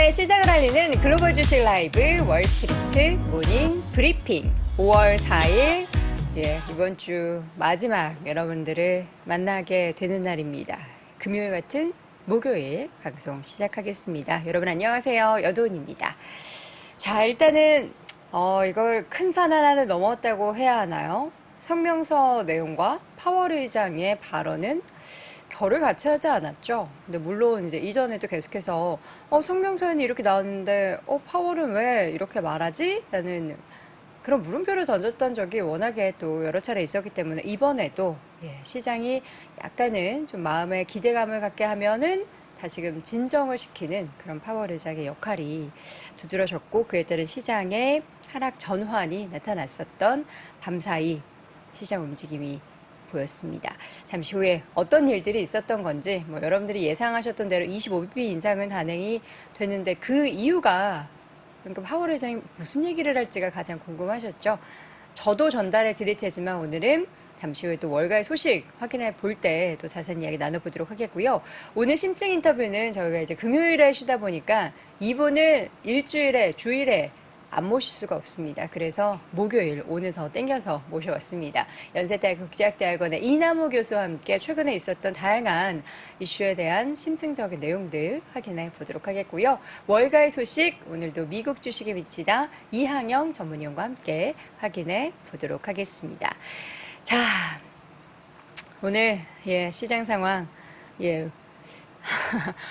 아침에 시장을 알리는 글로벌 주식 라이브 월스트리트 모닝 브리핑 5월 4일 이번 주 마지막 여러분들을 만나게 되는 날입니다. 금요일 같은 목요일 방송 시작하겠습니다. 여러분 안녕하세요. 여도은입니다. 자, 일단은 이걸 큰 산 하나를 넘었다고 해야 하나요? 성명서 내용과 파월 의장의 발언은 결을 같이 하지 않았죠. 근데 물론 이제 이전에도 계속해서 성명서에는 이렇게 나왔는데 파월은 왜 이렇게 말하지? 라는 그런 물음표를 던졌던 적이 워낙에 또 여러 차례 있었기 때문에 이번에도 시장이 약간은 좀 마음에 기대감을 갖게 하면은 다시금 진정을 시키는 그런 파월 의장의 역할이 두드러졌고, 그에 따른 시장의 하락 전환이 나타났었던 밤사이 시장 움직임이 보였습니다. 잠시 후에 어떤 일들이 있었던 건지 여러분들이 예상하셨던 대로 25bp 인상은 단행이 됐는데 그 이유가, 그러니까 파월 의장이 무슨 얘기를 할지가 가장 궁금하셨죠. 저도 전달해 드릴 테지만 오늘은 잠시 후에 또 월가의 소식 확인해 볼 때 또 자세한 이야기 나눠보도록 하겠고요. 오늘 심층 인터뷰는 저희가 이제 금요일에 쉬다 보니까 이분은 일주일에 주일에 안 모실 수가 없습니다. 그래서 목요일 오늘 더 땡겨서 모셔왔습니다. 연세대학교 국제학대학원의 이남우 교수와 함께 최근에 있었던 다양한 이슈에 대한 심층적인 내용들 확인해 보도록 하겠고요. 월가의 소식 오늘도 미국 주식에 미치다 이항영 전문위원과 함께 확인해 보도록 하겠습니다. 자, 오늘 시장 상황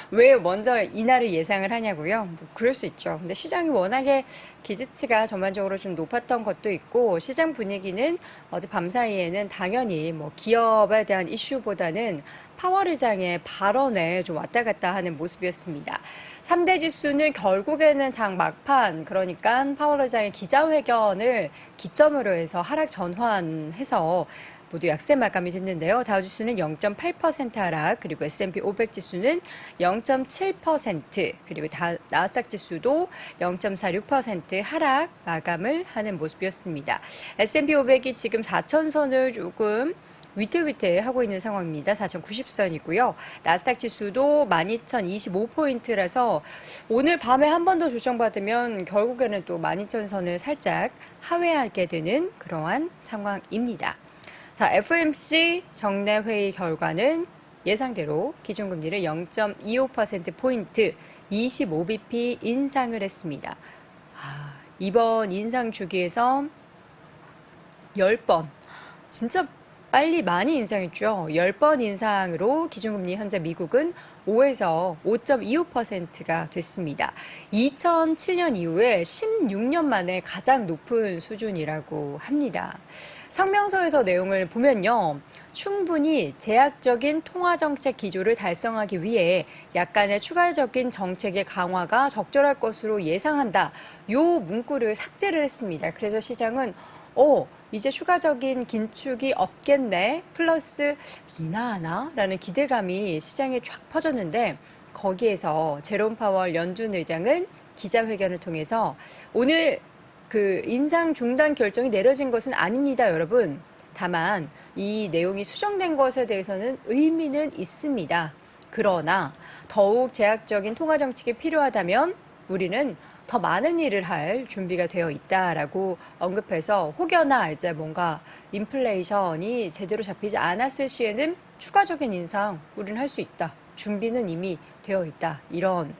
왜 먼저 이날을 예상을 하냐고요? 그럴 수 있죠. 근데 시장이 워낙에 기대치가 전반적으로 좀 높았던 것도 있고, 시장 분위기는 어제 밤사이에는 당연히 기업에 대한 이슈보다는 파월 의장의 발언에 좀 왔다 갔다 하는 모습이었습니다. 3대 지수는 결국에는 장 막판, 그러니까 파월 의장의 기자회견을 기점으로 해서 하락 전환해서 모두 약세 마감이 됐는데요. 다우지수는 0.8% 하락, 그리고 S&P 500 지수는 0.7%, 그리고 나스닥 지수도 0.46% 하락 마감을 하는 모습이었습니다. S&P 500이 지금 4,000선을 조금 위태위태하고 있는 상황입니다. 4,090선이고요. 나스닥 지수도 12,025포인트라서 오늘 밤에 한 번 더 조정받으면 결국에는 또 12,000선을 살짝 하회하게 되는 그러한 상황입니다. 자, FOMC 정례 회의 결과는 예상대로 기준금리를 0.25%포인트 25bp 인상을 했습니다. 이번 인상 주기에서 10번, 진짜 빨리 많이 인상했죠. 10번 인상으로 기준금리 현재 미국은 5에서 5.25%가 됐습니다. 2007년 이후에 16년 만에 가장 높은 수준이라고 합니다. 성명서에서 내용을 보면요, 충분히 제약적인 통화정책 기조를 달성하기 위해 약간의 추가적인 정책의 강화가 적절할 것으로 예상한다. 요 문구를 삭제를 했습니다. 그래서 시장은 이제 추가적인 긴축이 없겠네, 플러스 인하하나? 라는 기대감이 시장에 쫙 퍼졌는데, 거기에서 제롬 파월 연준 의장은 기자회견을 통해서 오늘 그 인상 중단 결정이 내려진 것은 아닙니다, 여러분. 다만 이 내용이 수정된 것에 대해서는 의미는 있습니다. 그러나 더욱 제약적인 통화 정책이 필요하다면 우리는 더 많은 일을 할 준비가 되어 있다라고 언급해서, 혹여나 이제 뭔가 인플레이션이 제대로 잡히지 않았을 시에는 추가적인 인상 우리는 할 수 있다. 준비는 이미 되어 있다. 이런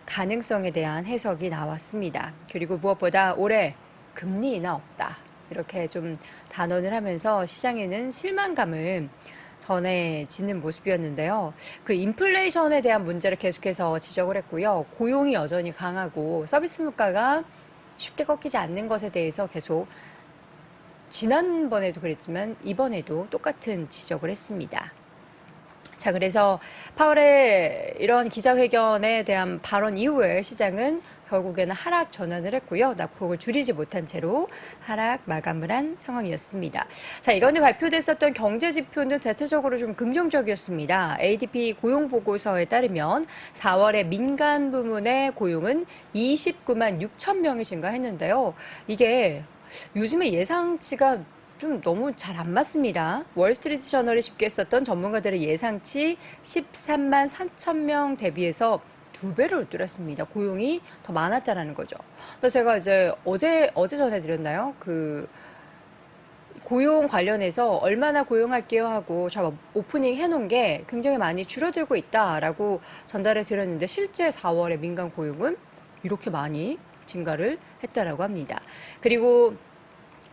가능성에 대한 해석이 나왔습니다. 그리고 무엇보다 올해 금리 인하 없다. 이렇게 좀 단언을 하면서 시장에는 실망감을 전해지는 모습이었는데요. 그 인플레이션에 대한 문제를 계속해서 지적을 했고요. 고용이 여전히 강하고 서비스 물가가 쉽게 꺾이지 않는 것에 대해서 계속 지난번에도 그랬지만 이번에도 똑같은 지적을 했습니다. 자, 그래서 파월의 이런 기자회견에 대한 발언 이후에 시장은 결국에는 하락 전환을 했고요. 낙폭을 줄이지 못한 채로 하락 마감을 한 상황이었습니다. 자, 이번에 발표됐었던 경제 지표는 대체적으로 좀 긍정적이었습니다. ADP 고용 보고서에 따르면 4월에 민간 부문의 고용은 29만 6천 명이 증가했는데요. 이게 요즘에 예상치가 좀 너무 잘 안 맞습니다. 월스트리트 저널이 집계했었던 전문가들의 예상치 13만 3천 명 대비해서 2배를 웃돌았습니다. 고용이 더 많았다라는 거죠. 그래서 제가 이제 어제 전해드렸나요? 그 고용 관련해서 얼마나 고용할게요 하고 저 오프닝 해놓은 게 굉장히 많이 줄어들고 있다라고 전달해 드렸는데 실제 4월에 민간 고용은 이렇게 많이 증가를 했다라고 합니다. 그리고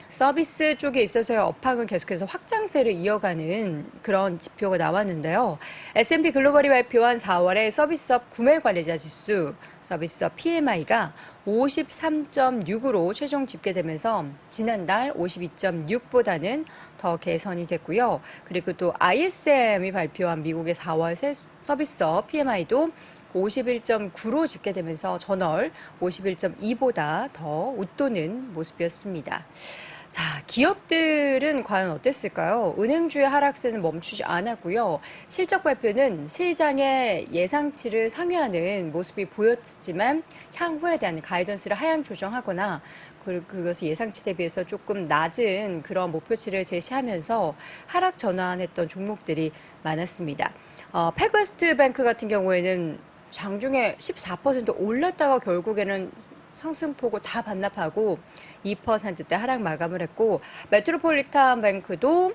서비스 쪽에 있어서의 업황은 계속해서 확장세를 이어가는 그런 지표가 나왔는데요. S&P 글로벌이 발표한 4월의 서비스업 구매 관리자 지수, 서비스업 PMI가 53.6으로 최종 집계되면서 지난달 52.6보다는 더 개선이 됐고요. 그리고 또 ISM이 발표한 미국의 4월 서비스업 PMI도 51.9로 집계되면서 전월 51.2보다 더 웃도는 모습이었습니다. 자, 기업들은 과연 어땠을까요? 은행주의 하락세는 멈추지 않았고요. 실적 발표는 시장의 예상치를 상회하는 모습이 보였지만 향후에 대한 가이던스를 하향 조정하거나 그것이 예상치 대비해서 조금 낮은 그런 목표치를 제시하면서 하락 전환했던 종목들이 많았습니다. 패거스트 뱅크 같은 경우에는 장중에 14% 올랐다가 결국에는 상승폭을 다 반납하고 2%대 하락 마감을 했고, 메트로폴리탄 뱅크도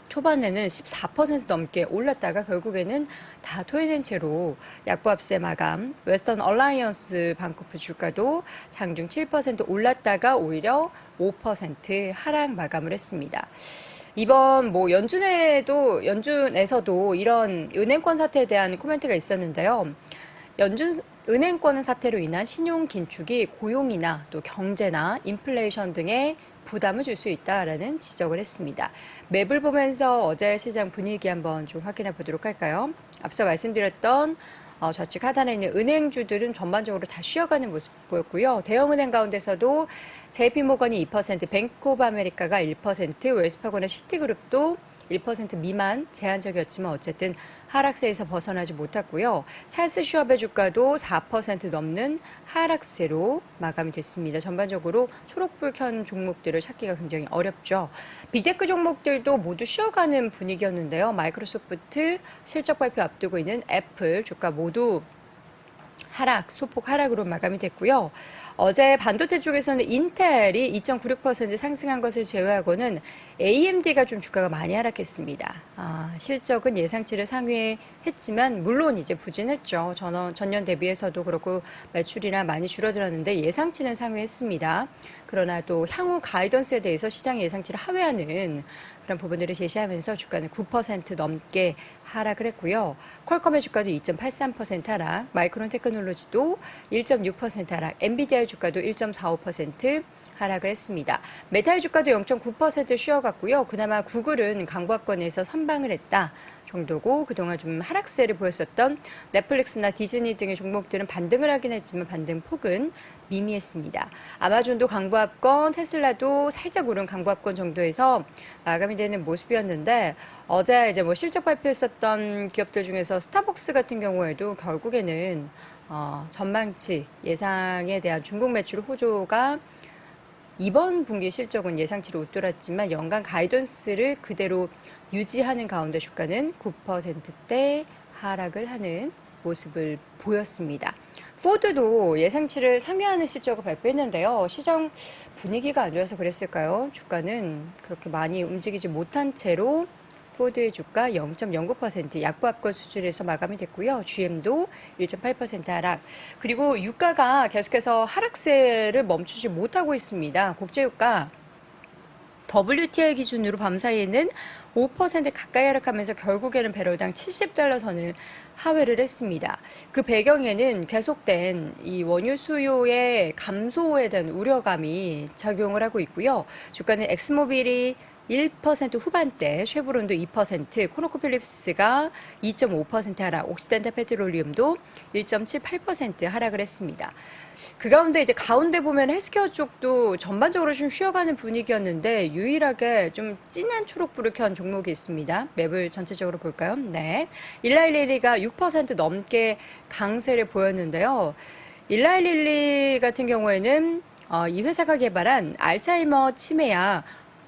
초반에는 14% 넘게 올랐다가 결국에는 다 토해낸 채로 약보합세 마감. 웨스턴 얼라이언스 방코프 주가도 장중 7% 올랐다가 오히려 5% 하락 마감을 했습니다. 이번 연준에서도 이런 은행권 사태에 대한 코멘트가 있었는데요. 연준 은행권 사태로 인한 신용 긴축이 고용이나 또 경제나 인플레이션 등에 부담을 줄 수 있다라는 지적을 했습니다. 맵을 보면서 어제 시장 분위기 한번 좀 확인해 보도록 할까요? 앞서 말씀드렸던 좌측 하단에 있는 은행주들은 전반적으로 다 쉬어가는 모습 보였고요. 대형은행 가운데서도 JP모건이 2%, 뱅크 오브 아메리카가 1%, 웰스파고나 시티그룹도 1% 미만 제한적이었지만 어쨌든 하락세에서 벗어나지 못했고요. 찰스 슈업의 주가도 4% 넘는 하락세로 마감이 됐습니다. 전반적으로 초록불 켠 종목들을 찾기가 굉장히 어렵죠. 빅테크 종목들도 모두 쉬어가는 분위기였는데요. 마이크로소프트 실적 발표 앞두고 있는 애플 주가 모두 소폭 하락으로 마감이 됐고요. 어제 반도체 쪽에서는 인텔이 2.96% 상승한 것을 제외하고는 AMD가 좀 주가가 많이 하락했습니다. 실적은 예상치를 상회했지만 물론 이제 부진했죠. 전년 대비해서도 그렇고 매출이나 많이 줄어들었는데 예상치는 상회했습니다. 그러나 또 향후 가이던스에 대해서 시장 예상치를 하회하는 그런 부분들을 제시하면서 주가는 9% 넘게 하락을 했고요. 퀄컴의 주가도 2.83% 하락, 마이크론 테크놀로지도 1.6% 하락, 엔비디아의 주가도 1.45% 하락을 했습니다. 메타의 주가도 0.9% 쉬어갔고요. 그나마 구글은 강보합권에서 선방을 했다 정도고 그동안 좀 하락세를 보였었던 넷플릭스나 디즈니 등의 종목들은 반등을 하긴 했지만 반등 폭은 미미했습니다. 아마존도 강보합권, 테슬라도 살짝 오른 강보합권 정도에서 마감이 되는 모습이었는데 어제 이제 실적 발표했었던 기업들 중에서 스타벅스 같은 경우에도 결국에는 전망치 예상에 대한 중국 매출 호조가 이번 분기 실적은 예상치를 웃돌았지만 연간 가이던스를 그대로 유지하는 가운데 주가는 9%대 하락을 하는 모습을 보였습니다. 포드도 예상치를 상회하는 실적을 발표했는데요. 시장 분위기가 안 좋아서 그랬을까요? 주가는 그렇게 많이 움직이지 못한 채로 포드의 주가 0.09% 약보합권 수준에서 마감이 됐고요. GM도 1.8% 하락. 그리고 유가가 계속해서 하락세를 멈추지 못하고 있습니다. 국제유가 WTI 기준으로 밤사이에는 5% 가까이 하락하면서 결국에는 배럴당 70달러 선을 하회를 했습니다. 그 배경에는 계속된 이 원유 수요의 감소에 대한 우려감이 작용을 하고 있고요. 주가는 엑스모빌이 1% 후반대, 쉐브론도 2%, 코노코필립스가 2.5% 하락, 옥시덴탈 페트롤리움도 1.78% 하락을 했습니다. 그 가운데 이제 가운데 보면 헬스케어 쪽도 전반적으로 좀 쉬어가는 분위기였는데 유일하게 좀 진한 초록불을 켠 종목이 있습니다. 맵을 전체적으로 볼까요? 네. 일라이릴리가 6% 넘게 강세를 보였는데요. 일라이릴리 같은 경우에는 이 회사가 개발한 알츠하이머 치매약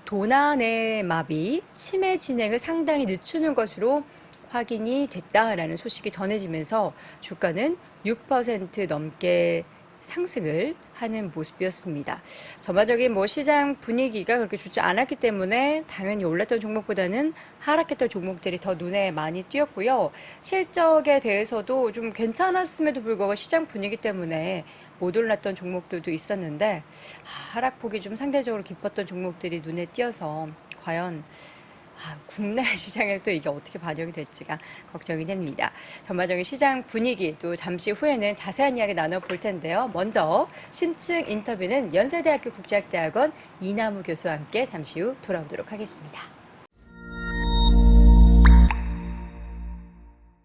도나네마비 치매 진행을 상당히 늦추는 것으로 확인이 됐다라는 소식이 전해지면서 주가는 6% 넘게 상승을 하는 모습이었습니다. 전반적인 시장 분위기가 그렇게 좋지 않았기 때문에 당연히 올랐던 종목보다는 하락했던 종목들이 더 눈에 많이 띄었고요. 실적에 대해서도 좀 괜찮았음에도 불구하고 시장 분위기 때문에 못 올랐던 종목들도 있었는데 하락폭이 좀 상대적으로 깊었던 종목들이 눈에 띄어서 과연 국내 시장에 또 이게 어떻게 반영이 될지가 걱정이 됩니다. 전반적인 시장 분위기 또 잠시 후에는 자세한 이야기 나눠볼 텐데요. 먼저 심층 인터뷰는 연세대학교 국제학대학원 이남우 교수와 함께 잠시 후 돌아오도록 하겠습니다.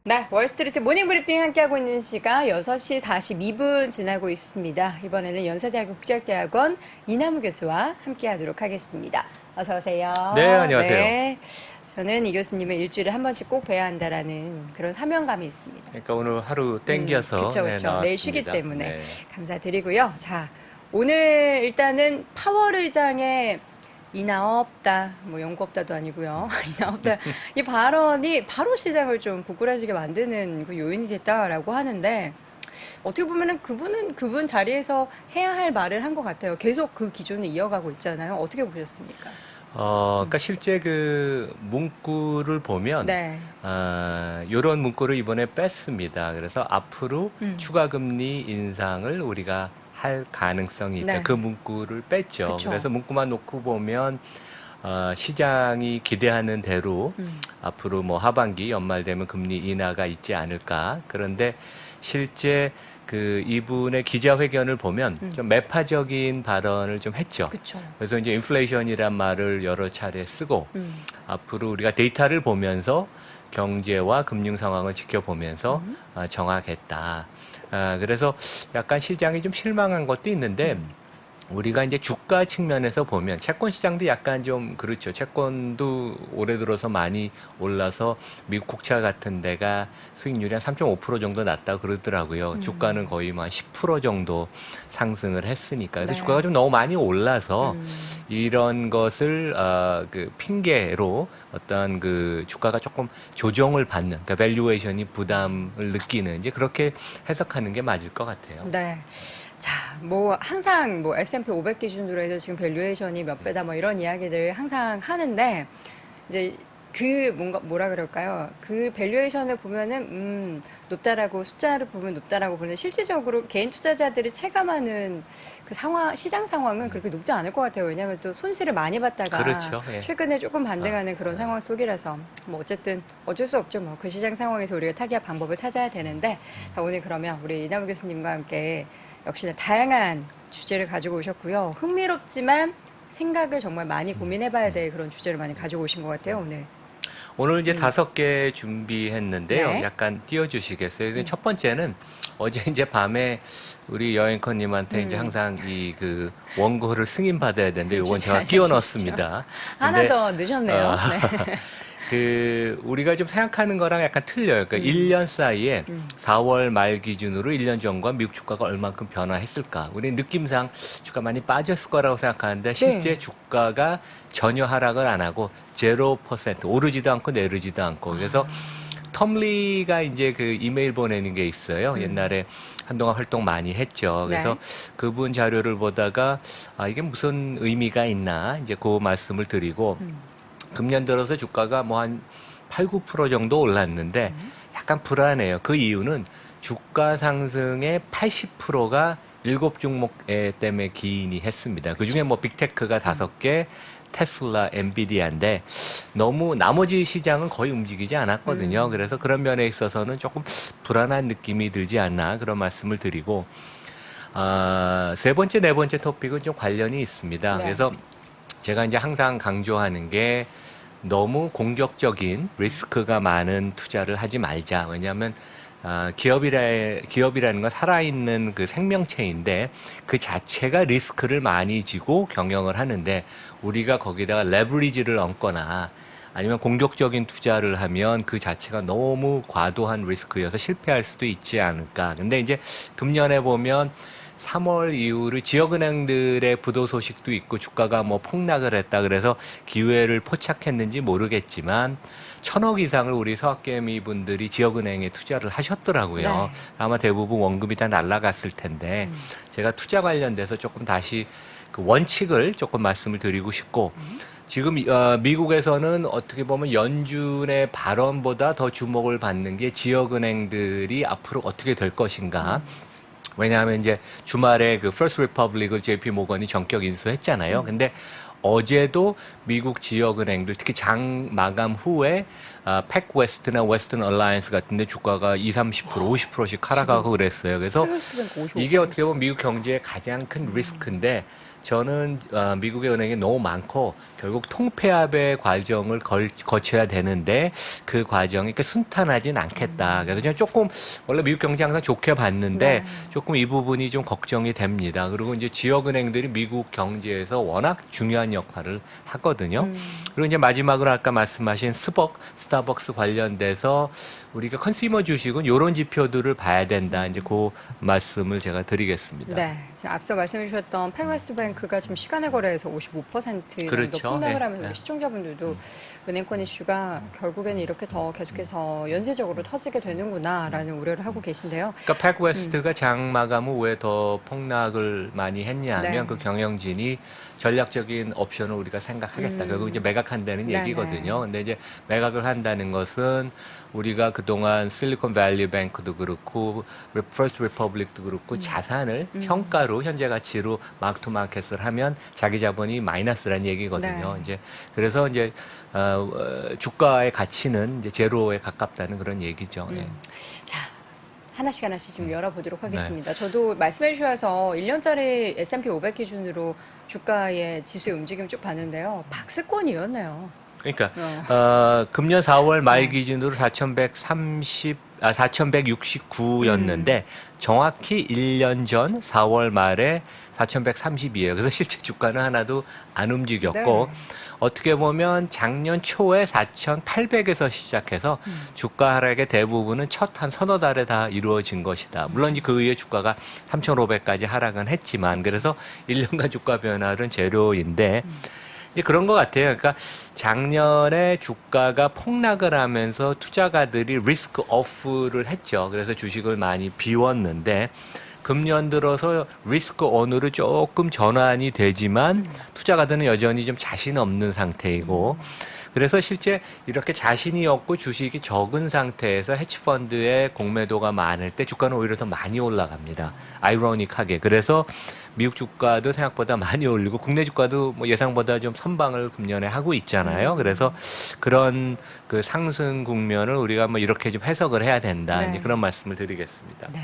네, 월스트리트 모닝브리핑 함께하고 있는 시각 6시 42분 지나고 있습니다. 이번에는 연세대학교 국제학대학원 이남우 교수와 함께하도록 하겠습니다. 어서 오세요. 네, 안녕하세요. 네, 저는 이 교수님을 일주일에 한 번씩 꼭 뵈야 한다라는 그런 사명감이 있습니다. 그러니까 오늘 하루 땡겨서 그쵸. 나왔습니다. 내일 쉬기 때문에 네. 감사드리고요. 자, 오늘 일단은 파월 의장의 이나 없다, 연고 없다도 아니고요. 이나 없다. 이 발언이 바로 시장을 좀 부끄러지게 만드는 그 요인이 됐다라고 하는데 어떻게 보면은 그분은 그분 자리에서 해야 할 말을 한 것 같아요. 계속 그 기준을 이어가고 있잖아요. 어떻게 보셨습니까? 그러니까 실제 그 문구를 보면 네. 이런 문구를 이번에 뺐습니다. 그래서 앞으로 추가 금리 인상을 우리가 할 가능성이 있다. 네. 그 문구를 뺐죠. 그쵸. 그래서 문구만 놓고 보면 시장이 기대하는 대로 앞으로 하반기 연말 되면 금리 인하가 있지 않을까. 그런데 실제 그 이분의 기자회견을 보면 좀 매파적인 발언을 좀 했죠. 그쵸. 그래서 이제 인플레이션이란 말을 여러 차례 쓰고 앞으로 우리가 데이터를 보면서 경제와 금융 상황을 지켜보면서 정하겠다. 그래서 약간 시장이 좀 실망한 것도 있는데 우리가 이제 주가 측면에서 보면 채권 시장도 약간 좀 그렇죠. 채권도 올해 들어서 많이 올라서 미국 국채 같은 데가 수익률이 한 3.5% 정도 났다고 그러더라고요. 주가는 거의 한 10% 정도 상승을 했으니까. 그래서 네. 주가가 좀 너무 많이 올라서 이런 것을 그 핑계로 어떤 그 주가가 조금 조정을 받는, 그러니까 밸류에이션이 부담을 느끼는 이제 그렇게 해석하는 게 맞을 것 같아요. 네. 자, 항상 S&P 500 기준으로 해서 지금 밸류에이션이 몇 배다 이런 이야기들 항상 하는데 이제 그 뭐라 그럴까요? 그 밸류에이션을 보면은 높다라고 숫자를 보면 높다라고 보는데 실질적으로 개인 투자자들이 체감하는 그 시장 상황은 그렇게 높지 않을 것 같아요. 왜냐하면 또 손실을 많이 봤다가 그렇죠. 예. 최근에 조금 반등하는 그런 상황 속이라서 어쨌든 어쩔 수 없죠. 그 시장 상황에서 우리가 타개할 방법을 찾아야 되는데 자, 오늘 그러면 우리 이남우 교수님과 함께 역시나 다양한 주제를 가지고 오셨고요. 흥미롭지만 생각을 정말 많이 고민해봐야 될 그런 주제를 많이 가지고 오신 것 같아요, 오늘. 오늘 이제 5개 준비했는데요. 네. 약간 띄워주시겠어요? 첫 번째는 어제 이제 밤에 우리 여앵커님한테 이제 항상 이 그 원고를 승인받아야 되는데 이건 제가 끼워 넣었습니다. 하나 더 넣으셨네요. 네. 그 우리가 좀 생각하는 거랑 약간 틀려요. 그러니까 1년 사이에 4월 말 기준으로 1년 전과 미국 주가가 얼만큼 변화했을까? 우리 느낌상 주가 많이 빠졌을 거라고 생각하는데 실제 주가가 전혀 하락을 안 하고 0% 오르지도 않고 내리지도 않고 그래서 텀리가 이제 그 이메일 보내는 게 있어요. 옛날에 한동안 활동 많이 했죠. 그래서 그분 자료를 보다가 이게 무슨 의미가 있나 이제 그 말씀을 드리고 금년 들어서 주가가 한 8, 9% 정도 올랐는데 약간 불안해요. 그 이유는 주가 상승의 80%가 7종목 때문에 기인이 했습니다. 그중에 빅테크가 5개, 테슬라, 엔비디아인데 너무 나머지 시장은 거의 움직이지 않았거든요. 그래서 그런 면에 있어서는 조금 불안한 느낌이 들지 않나 그런 말씀을 드리고 세 번째, 네 번째 토픽은 좀 관련이 있습니다. 네. 그래서 제가 이제 항상 강조하는 게 너무 공격적인 리스크가 많은 투자를 하지 말자. 왜냐하면 기업이라는 건 살아있는 그 생명체인데 그 자체가 리스크를 많이 지고 경영을 하는데 우리가 거기다가 레버리지를 얹거나 아니면 공격적인 투자를 하면 그 자체가 너무 과도한 리스크여서 실패할 수도 있지 않을까. 근데 이제 금년에 보면 3월 이후로 지역은행들의 부도 소식도 있고 주가가 뭐 폭락을 했다 그래서 기회를 포착했는지 모르겠지만 1,000억 이상을 우리 서학개미 분들이 지역은행에 투자를 하셨더라고요. 네. 아마 대부분 원금이 다 날아갔을 텐데 제가 투자 관련돼서 조금 다시 그 원칙을 조금 말씀을 드리고 싶고 지금 미국에서는 어떻게 보면 연준의 발언보다 더 주목을 받는 게 지역은행들이 앞으로 어떻게 될 것인가. 왜냐하면 이제 주말에 그 First Republic을 JP 모건이 전격 인수했잖아요. 근데 어제도 미국 지역은행들 특히 장 마감 후에 팩웨스트나 웨스턴 얼라이언스 같은데 주가가 20, 30%, 50%씩 하락하고 그랬어요. 그래서 이게 어떻게 보면 미국 경제의 가장 큰 리스크인데 저는 미국의 은행이 너무 많고 결국 통폐합의 과정을 거쳐야 되는데 그 과정이 이렇게 순탄하진 않겠다. 그래서 저는 조금 원래 미국 경제 항상 좋게 봤는데 네. 조금 이 부분이 좀 걱정이 됩니다. 그리고 이제 지역은행들이 미국 경제에서 워낙 중요한 역할을 하거든요. 그리고 이제 마지막으로 아까 말씀하신 스타벅스 관련돼서 우리가 컨슈머 주식은 이런 지표들을 봐야 된다. 이제 그 말씀을 제가 드리겠습니다. 네, 지금 앞서 말씀해 주셨던 팩웨스트뱅크가 지금 시간의 거래에서 55% 정도 그렇죠. 폭락을 네. 하면서 우리 네. 시청자분들도 은행권 이슈가 결국에는 이렇게 더 계속해서 연쇄적으로 터지게 되는구나라는 우려를 하고 계신데요. 그러니까 팩웨스트가 장 마감 후 왜 더 폭락을 많이 했냐면 네. 그 경영진이 전략적인 옵션을 우리가 생각하겠다. 결국 이제 매각한다는 네네. 얘기거든요. 근데 이제 매각을 한다는 것은 우리가 그동안 실리콘밸리 뱅크도 그렇고 퍼스트 리퍼블릭도 그렇고 자산을 현가로 현재 가치로 마크투마켓을 하면 자기 자본이 마이너스라는 얘기거든요. 네. 이제 그래서 이제 주가의 가치는 이제 제로에 가깝다는 그런 얘기죠. 예. 자, 하나씩 좀 열어보도록 네. 하겠습니다. 저도 말씀해 주셔서 1년짜리 S&P 500 기준으로 주가의 지수의 움직임 쭉 봤는데요. 박스권이었네요. 그러니까 어. 금년 4월 말 기준으로 4,169였는데 정확히 1년 전 4월 말에 4,130이에요. 그래서 실제 주가는 하나도 안 움직였고 네. 어떻게 보면 작년 초에 4,800에서 시작해서 주가 하락의 대부분은 첫 한 서너 달에 다 이루어진 것이다. 물론 이제 그 이후에 주가가 3,500까지 하락은 했지만 그래서 1년간 주가 변화는 제로인데 이제 그런 것 같아요. 그러니까 작년에 주가가 폭락을 하면서 투자가들이 리스크 오프를 했죠. 그래서 주식을 많이 비웠는데 금년 들어서 리스크 온으로 조금 전환이 되지만 투자가들은 여전히 좀 자신 없는 상태이고 그래서 실제 이렇게 자신이 없고 주식이 적은 상태에서 헤지펀드의 공매도가 많을 때 주가는 오히려 더 많이 올라갑니다. 아이러닉하게. 그래서 미국 주가도 생각보다 많이 올리고 국내 주가도 뭐 예상보다 좀 선방을 금년에 하고 있잖아요. 그래서 그런 그 상승 국면을 우리가 뭐 이렇게 좀 해석을 해야 된다. 네. 이제 그런 말씀을 드리겠습니다. 네.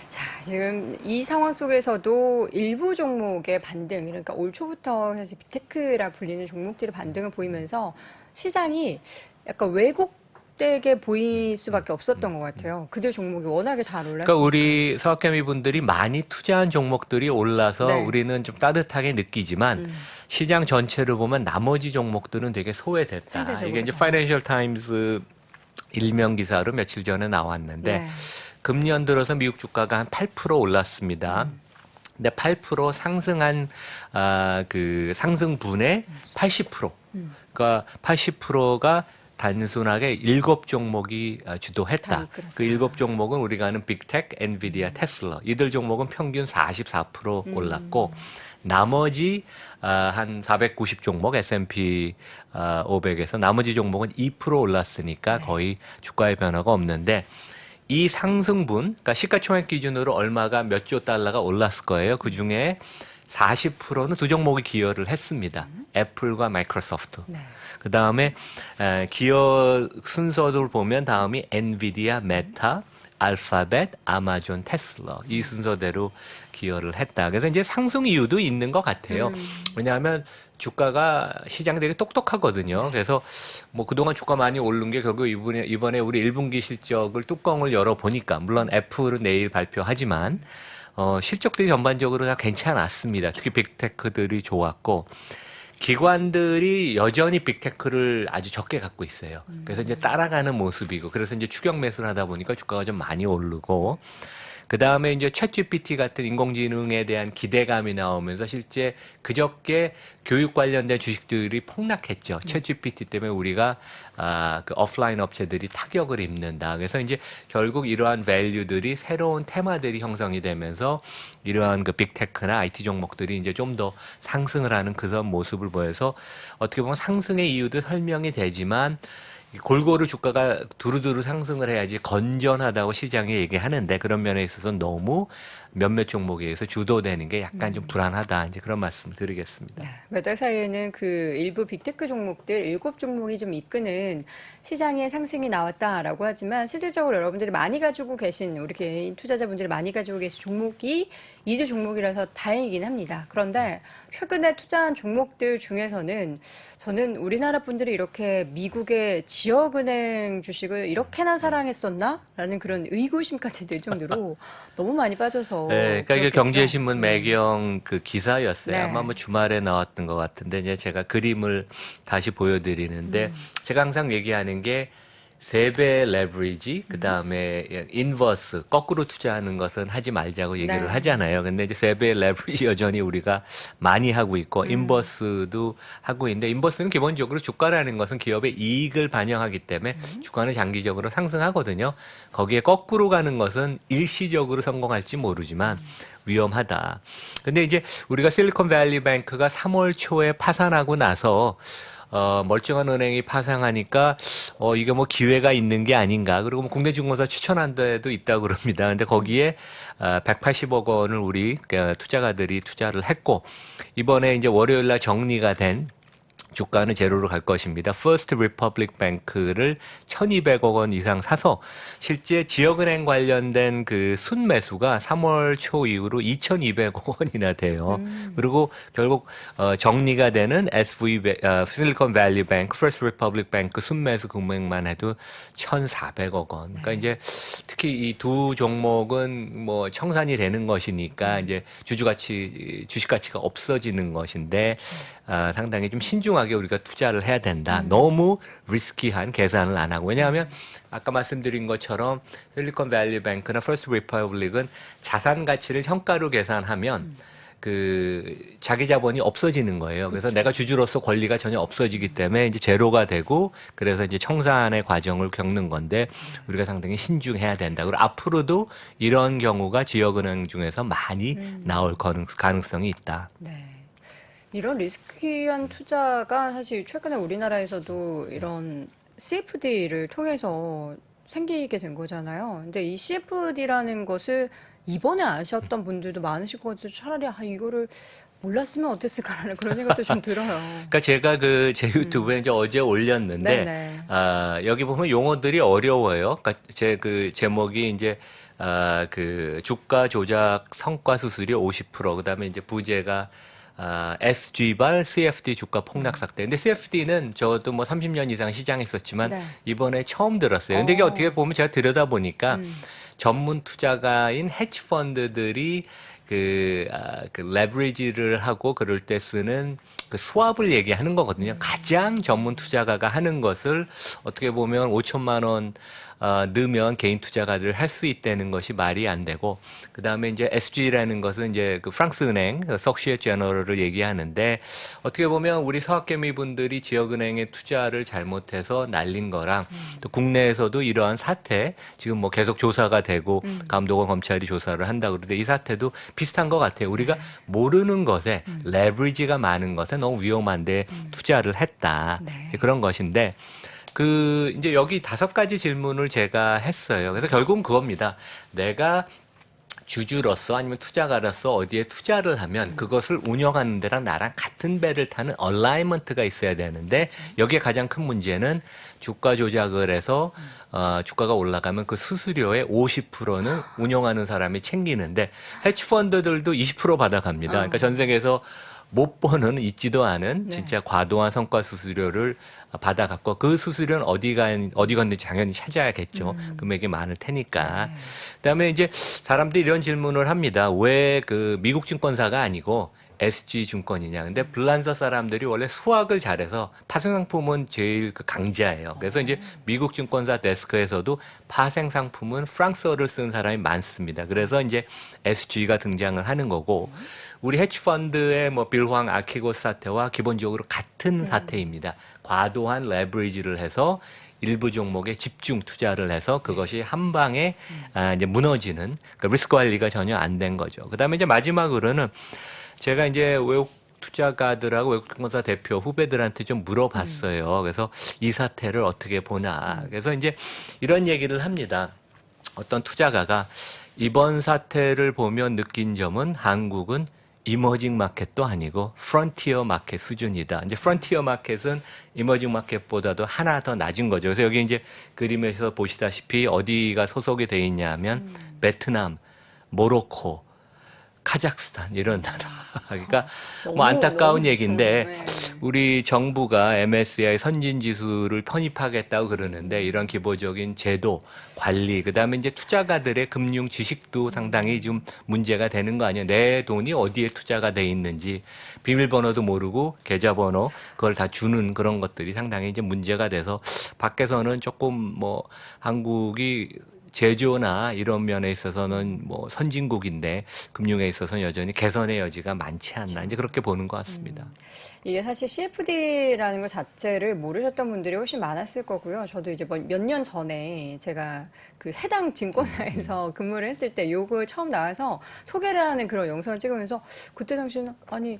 자, 지금 이 상황 속에서도 일부 종목의 반등, 그러니까 올 초부터 사실 빅테크라 불리는 종목들의 반등을 보이면서 시장이 약간 왜곡되게 보일 수밖에 없었던 것 같아요. 그들 종목이 워낙에 잘 올랐으니까. 그러니까 우리 서학개미 분들이 많이 투자한 종목들이 올라서 네. 우리는 좀 따뜻하게 느끼지만 시장 전체를 보면 나머지 종목들은 되게 소외됐다. 상대적으로 이게 이제 더. 파이낸셜 타임스 일명 기사로 며칠 전에 나왔는데 네. 금년 들어서 미국 주가가 한 8% 올랐습니다. 근데 8% 상승한 그 상승분의 80%. 그러니까 80%가 단순하게 7종목이 다 주도했다. 이끌었다. 그 7종목은 우리가 아는 빅텍, 엔비디아, 테슬라. 이들 종목은 평균 44% 올랐고 나머지 한 490 종목 S&P 500에서 나머지 종목은 2% 올랐으니까 거의 주가의 변화가 없는데 이 상승분, 그러니까 시가총액 기준으로 얼마가 몇 조 달러가 올랐을 거예요. 그 중에 40%는 두 종목이 기여를 했습니다. 애플과 마이크로소프트. 네. 그 다음에 기여 순서를 보면 다음이 엔비디아, 메타, 알파벳, 아마존, 테슬라 이 순서대로 기여를 했다. 그래서 이제 상승 이유도 있는 것 같아요. 왜냐하면 주가가 시장 되게 똑똑하거든요. 그래서 뭐 그동안 주가 많이 오른 게 결국 이번에 우리 1분기 실적을 뚜껑을 열어 보니까 물론 애플은 내일 발표하지만 실적들이 전반적으로 다 괜찮았습니다. 특히 빅테크들이 좋았고 기관들이 여전히 빅테크를 아주 적게 갖고 있어요. 그래서 이제 따라가는 모습이고 그래서 이제 추격 매수를 하다 보니까 주가가 좀 많이 오르고 그 다음에 이제 챗GPT 같은 인공지능에 대한 기대감이 나오면서 실제 그저께 교육 관련된 주식들이 폭락했죠. 챗GPT 때문에 우리가 그 오프라인 업체들이 타격을 입는다. 그래서 이제 결국 이러한 밸류들이 새로운 테마들이 형성이 되면서 이러한 그 빅테크나 IT 종목들이 이제 좀 더 상승을 하는 그런 모습을 보여서 어떻게 보면 상승의 이유도 설명이 되지만 골고루 주가가 두루두루 상승을 해야지 건전하다고 시장이 얘기하는데 그런 면에 있어서 너무 몇몇 종목에 의해서 주도되는 게 약간 좀 불안하다. 이제 그런 말씀을 드리겠습니다. 몇 달 사이에는 그 일부 빅테크 종목들 7종목이 좀 이끄는 시장의 상승이 나왔다라고 하지만 실질적으로 여러분들이 많이 가지고 계신 우리 개인 투자자분들이 많이 가지고 계신 종목이 2주 종목이라서 다행이긴 합니다. 그런데 최근에 투자한 종목들 중에서는 저는 우리나라 분들이 이렇게 미국의 지역은행 주식을 이렇게나 사랑했었나? 라는 그런 의구심까지 들 정도로 너무 많이 빠져서. 네, 그러니까 이게 경제신문 매경 그 기사였어요. 네. 아마 뭐 주말에 나왔던 것 같은데 이제 제가 그림을 다시 보여드리는데 제가 항상 얘기하는 게 3배 레버리지, 그 다음에 인버스, 거꾸로 투자하는 것은 하지 말자고 얘기를 네. 하잖아요. 근데 이제 3배 레버리지 여전히 우리가 많이 하고 있고, 인버스도 하고 있는데, 인버스는 기본적으로 주가라는 것은 기업의 이익을 반영하기 때문에 주가는 장기적으로 상승하거든요. 거기에 거꾸로 가는 것은 일시적으로 성공할지 모르지만, 위험하다. 근데 이제 우리가 실리콘밸리 뱅크가 3월 초에 파산하고 나서 멀쩡한 은행이 파산하니까 이게 뭐 기회가 있는 게 아닌가. 그리고 뭐 국내 증권사 추천한 데도 있다고 그럽니다. 근데 거기에 180억 원을 우리 투자가들이 투자를 했고 이번에 이제 월요일 날 정리가 된 주가는 제로로 갈 것입니다. First Republic Bank를 1,200억 원 이상 사서 실제 지역은행 관련된 그 순매수가 3월 초 이후로 2,200억 원이나 돼요. 그리고 결국 정리가 되는 Silicon Valley Bank, First Republic Bank 순매수 금액만 해도 1,400억 원. 그러니까 이제 특히 이 두 종목은 뭐 청산이 되는 것이니까 이제 주식 가치가 없어지는 것인데 상당히 좀 신중하게 우리가 투자를 해야 된다. 너무 리스키한 계산을 안 하고. 왜냐하면 아까 말씀드린 것처럼 실리콘밸리 뱅크나 퍼스트 리퍼블릭은 자산 가치를 현가로 계산하면 그 자기 자본이 없어지는 거예요. 그래서 내가 주주로서 권리가 전혀 없어지기 때문에 이제 제로가 되고 그래서 이제 청산의 과정을 겪는 건데 우리가 상당히 신중해야 된다. 그리고 앞으로도 이런 경우가 지역은행 중에서 많이 나올 가능성이 있다. 네. 이런 리스키한 투자가 사실 최근에 우리나라에서도 이런 CFD를 통해서 생기게 된 거잖아요. 근데 이 CFD라는 것을 이번에 아셨던 분들도 많으실 것 같아서 차라리 이거를 몰랐으면 어땠을까라는 그런 생각도 좀 들어요. 그러니까 제가 그 제 유튜브에 이제 어제 올렸는데 네네. 여기 보면 용어들이 어려워요. 그러니까 제 그 제목이 이제 그 주가 조작 성과 수수료 50%, 그다음에 이제 부제가 SG발 CFD 주가 폭락 사태. 근데 CFD는 저도 뭐 30년 이상 시장에 있었지만 네. 이번에 처음 들었어요. 근데 이게 어떻게 보면 제가 들여다보니까 전문 투자가인 헤지 펀드들이 그 레버리지를 하고 그럴 때 쓰는 그 스왑을 얘기하는 거거든요. 가장 전문 투자가가 하는 것을 어떻게 보면 5천만 원 넣으면 개인 투자가들 할 수 있다는 것이 말이 안 되고, 그 다음에 이제 SG라는 것은 이제 그 프랑스 은행, 석시에 제너럴을 얘기하는데, 어떻게 보면 우리 서학개미 분들이 지역은행에 투자를 잘못해서 날린 거랑, 또 국내에서도 이러한 사태, 지금 뭐 계속 조사가 되고, 감독원 검찰이 조사를 한다고 그러는데, 이 사태도 비슷한 것 같아요. 우리가 모르는 것에, 레버리지가 많은 것에 너무 위험한데 투자를 했다. 네. 그런 것인데, 이제 여기 5가지 질문을 제가 했어요. 그래서 결국은 그겁니다. 내가 주주로서 아니면 투자가로서 어디에 투자를 하면 그것을 운영하는 데랑 나랑 같은 배를 타는 얼라이먼트가 있어야 되는데 여기에 가장 큰 문제는 주가 조작을 해서 주가가 올라가면 그 수수료의 50%는 운영하는 사람이 챙기는데 헤지펀드들도 20% 받아갑니다. 그러니까 전 세계에서 못 보는 있지도 않은 네. 진짜 과도한 성과 수수료를 받아갖고 그 수수료는 어디 갔는지 당연히 찾아야겠죠. 금액이 많을 테니까. 네. 그다음에 이제 사람들이 이런 질문을 합니다. 왜 그 미국 증권사가 아니고 SG증권이냐. 근데 불란서 사람들이 원래 수학을 잘해서 파생상품은 제일 그 강자예요. 그래서 이제 미국 증권사 데스크에서도 파생상품은 프랑스어를 쓰는 사람이 많습니다. 그래서 이제 SG가 등장을 하는 거고 우리 헤지펀드의 뭐 빌황 아키고스 사태와 기본적으로 같은 사태입니다. 과도한 레버리지를 해서 일부 종목에 집중 투자를 해서 그것이 한 방에 이제 무너지는 그 리스크 관리가 전혀 안 된 거죠. 그다음에 이제 마지막으로는 제가 이제 외국 투자가들하고 외국 증권사 대표 후배들한테 좀 물어봤어요. 그래서 이 사태를 어떻게 보나. 그래서 이제 이런 얘기를 합니다. 어떤 투자가가 이번 사태를 보면 느낀 점은 한국은 이머징 마켓도 아니고 프론티어 마켓 수준이다. 이제 프론티어 마켓은 이머징 마켓보다도 하나 더 낮은 거죠. 그래서 여기 이제 그림에서 보시다시피 어디가 소속이 돼 있냐면 베트남, 모로코, 카자흐스탄 이런 나라. 그러니까 뭐 안타까운 얘기인데 우리 정부가 MSCI 선진 지수를 편입하겠다고 그러는데 이런 기본적인 제도, 관리, 그다음에 이제 투자가들의 금융 지식도 상당히 좀 문제가 되는 거 아니에요. 내 돈이 어디에 투자가 돼 있는지 비밀번호도 모르고 계좌번호 그걸 다 주는 그런 것들이 상당히 이제 문제가 돼서 밖에서는 조금 뭐 한국이 제조나 이런 면에 있어서는 뭐 선진국인데 금융에 있어서는 여전히 개선의 여지가 많지 않나 이제 그렇게 보는 것 같습니다. 이게 사실 CFD라는 것 자체를 모르셨던 분들이 훨씬 많았을 거고요. 저도 이제 몇 년 전에 제가 그 해당 증권사에서 근무를 했을 때 요거 처음 나와서 소개를 하는 그런 영상을 찍으면서 그때 당시에는 아니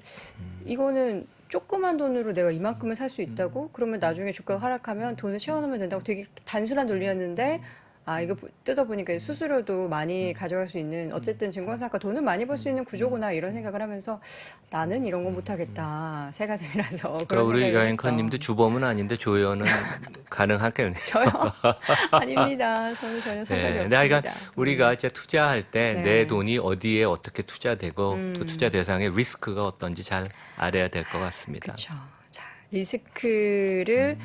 이거는 조그만 돈으로 내가 이만큼을 살 수 있다고? 그러면 나중에 주가가 하락하면 돈을 채워놓으면 된다고 되게 단순한 논리였는데 아, 이거 뜯어보니까 수수료도 많이 가져갈 수 있는, 어쨌든 증권사가 돈을 많이 벌 수 있는 구조구나, 이런 생각을 하면서 나는 이런 건 못하겠다. 새 가슴이라서. 그러니까 우리 여행카님도 주범은 아닌데 조연은 가능하겠네요. 저요? 아닙니다. 저는 전혀 상관이 네, 없습니다. 그러니까 우리가 진짜 투자할 때 내 네. 돈이 어디에 어떻게 투자되고 그 투자 대상의 리스크가 어떤지 잘 알아야 될 것 같습니다. 그렇죠. 자, 리스크를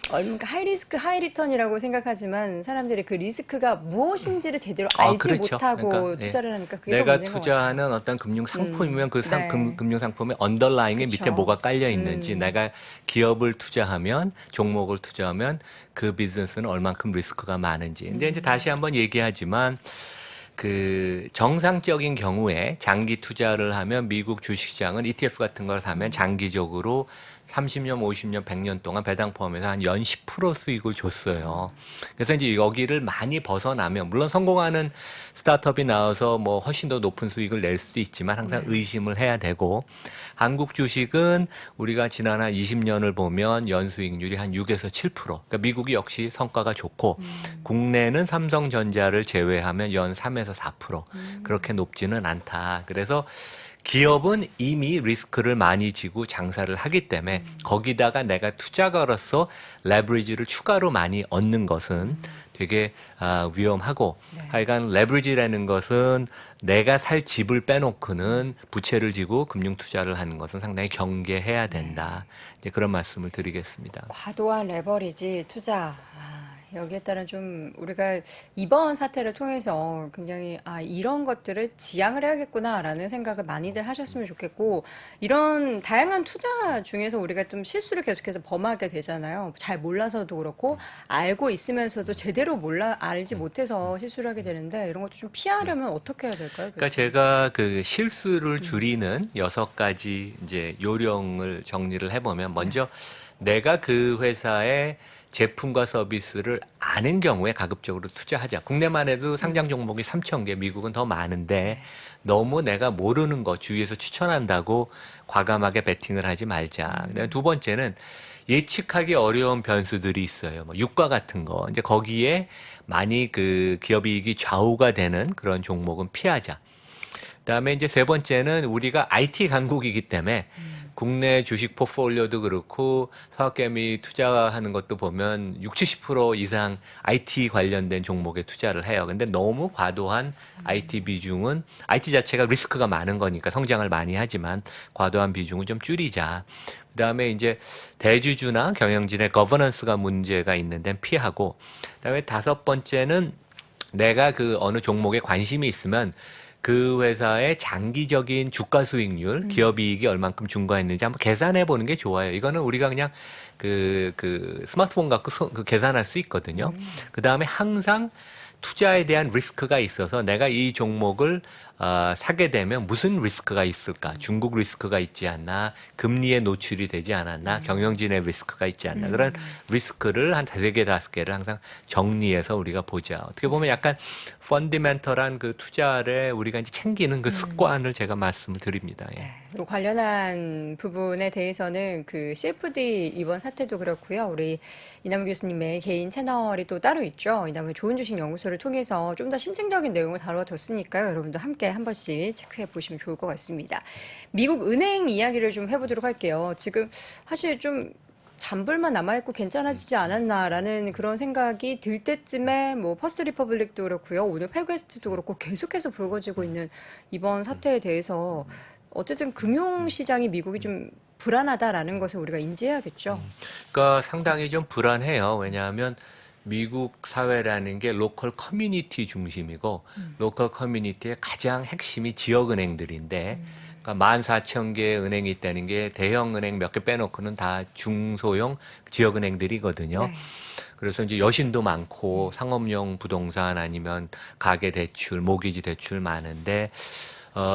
그러니까 하이 리스크 하이 리턴이라고 생각하지만 사람들이 그 리스크가 무엇인지를 제대로 알지 그렇죠. 못하고 그러니까, 투자를 하니까 그게 더 내가 문제인 것 같아요. 투자하는 어떤 금융 상품이면 그 네. 금융 상품의 언더라인에 그쵸. 밑에 뭐가 깔려 있는지 내가 기업을 투자하면 종목을 투자하면 그 비즈니스는 얼만큼 리스크가 많은지. 근데 이제 다시 한번 얘기하지만 그 정상적인 경우에 장기 투자를 하면 미국 주식시장은 ETF 같은 걸 사면 장기적으로 30년, 50년, 100년 동안 배당 포함해서 한 연 10% 수익을 줬어요. 그래서 이제 여기를 많이 벗어나면 물론 성공하는 스타트업이 나와서 뭐 훨씬 더 높은 수익을 낼 수도 있지만 항상 의심을 해야 되고 한국 주식은 우리가 지난 한 20년을 보면 연수익률이 한 6에서 7%. 그러니까 미국이 역시 성과가 좋고 국내는 삼성전자를 제외하면 연 3에서 4%. 그렇게 높지는 않다. 그래서 기업은 이미 리스크를 많이 지고 장사를 하기 때문에 거기다가 내가 투자가로서 레버리지를 추가로 많이 얻는 것은 되게 위험하고 하여간 레버리지라는 것은 내가 살 집을 빼놓고는 부채를 지고 금융 투자를 하는 것은 상당히 경계해야 된다. 이제 그런 말씀을 드리겠습니다. 과도한 레버리지 투자. 여기에 따른 좀 우리가 이번 사태를 통해서 굉장히 이런 것들을 지양을 해야겠구나라는 생각을 많이들 하셨으면 좋겠고, 이런 다양한 투자 중에서 우리가 좀 실수를 계속해서 범하게 되잖아요. 잘 몰라서도 그렇고 알고 있으면서도 제대로 알지 못해서 실수를 하게 되는데 이런 것도 좀 피하려면 어떻게 해야 될까요? 그러니까 제가 그 실수를 줄이는 6가지 이제 요령을 정리를 해보면 먼저 내가 그 회사의 제품과 서비스를 아는 경우에 가급적으로 투자하자. 국내만 해도 상장 종목이 3,000개, 미국은 더 많은데 너무 내가 모르는 거 주위에서 추천한다고 과감하게 베팅을 하지 말자. 그다음에 두 번째는 예측하기 어려운 변수들이 있어요. 뭐 유가 같은 거. 이제 거기에 많이 그 기업 이익이 좌우가 되는 그런 종목은 피하자. 그다음에 이제 세 번째는 우리가 IT 강국이기 때문에 국내 주식 포트폴리오도 그렇고 서학개미 투자하는 것도 보면 60-70% 이상 IT 관련된 종목에 투자를 해요. 근데 너무 과도한 IT 비중은 IT 자체가 리스크가 많은 거니까 성장을 많이 하지만 과도한 비중은 좀 줄이자. 그다음에 이제 대주주나 경영진의 거버넌스가 문제가 있는 데는 피하고, 그다음에 5번째는 내가 그 어느 종목에 관심이 있으면 그 회사의 장기적인 주가 수익률, 기업 이익이 얼만큼 증가했는지 한번 계산해 보는 게 좋아요. 이거는 우리가 그냥 그 스마트폰 갖고 계산할 수 있거든요. 그 다음에 항상 투자에 대한 리스크가 있어서 내가 이 종목을 사게 되면 무슨 리스크가 있을까? 중국 리스크가 있지 않나? 금리에 노출이 되지 않았나? 경영진의 리스크가 있지 않나? 그런 리스크를 한 3개, 5개를 항상 정리해서 우리가 보자. 어떻게 보면 약간 펀디멘털한 그 투자를 우리가 이제 챙기는 그 습관을 제가 말씀을 드립니다. 예. 그리고 관련한 부분에 대해서는 그 CFD 이번 사태도 그렇고요. 우리 이남우 교수님의 개인 채널이 또 따로 있죠. 이남우 좋은 주식 연구소를 통해서 좀 더 심층적인 내용을 다뤄뒀으니까요. 여러분도 함께 한 번씩 체크해 보시면 좋을 것 같습니다. 미국 은행 이야기를 좀 해보도록 할게요. 지금 사실 좀 잔불만 남아있고 괜찮아지지 않았나라는 그런 생각이 들 때쯤에 뭐 퍼스트 리퍼블릭도 그렇고요. 오늘 패거스트도 그렇고 계속해서 불거지고 있는 이번 사태에 대해서 어쨌든 금융시장이 미국이 좀 불안하다라는 것을 우리가 인지해야겠죠. 그러니까 상당히 좀 불안해요. 왜냐하면 미국 사회라는 게 로컬 커뮤니티 중심이고 로컬 커뮤니티의 가장 핵심이 지역은행들인데 그러니까 14,000개의 은행이 있다는 게 대형 은행 몇 개 빼놓고는 다 중소형 지역은행들이거든요. 네. 그래서 이제 여신도 많고 상업용 부동산 아니면 가계 대출, 모기지 대출 많은데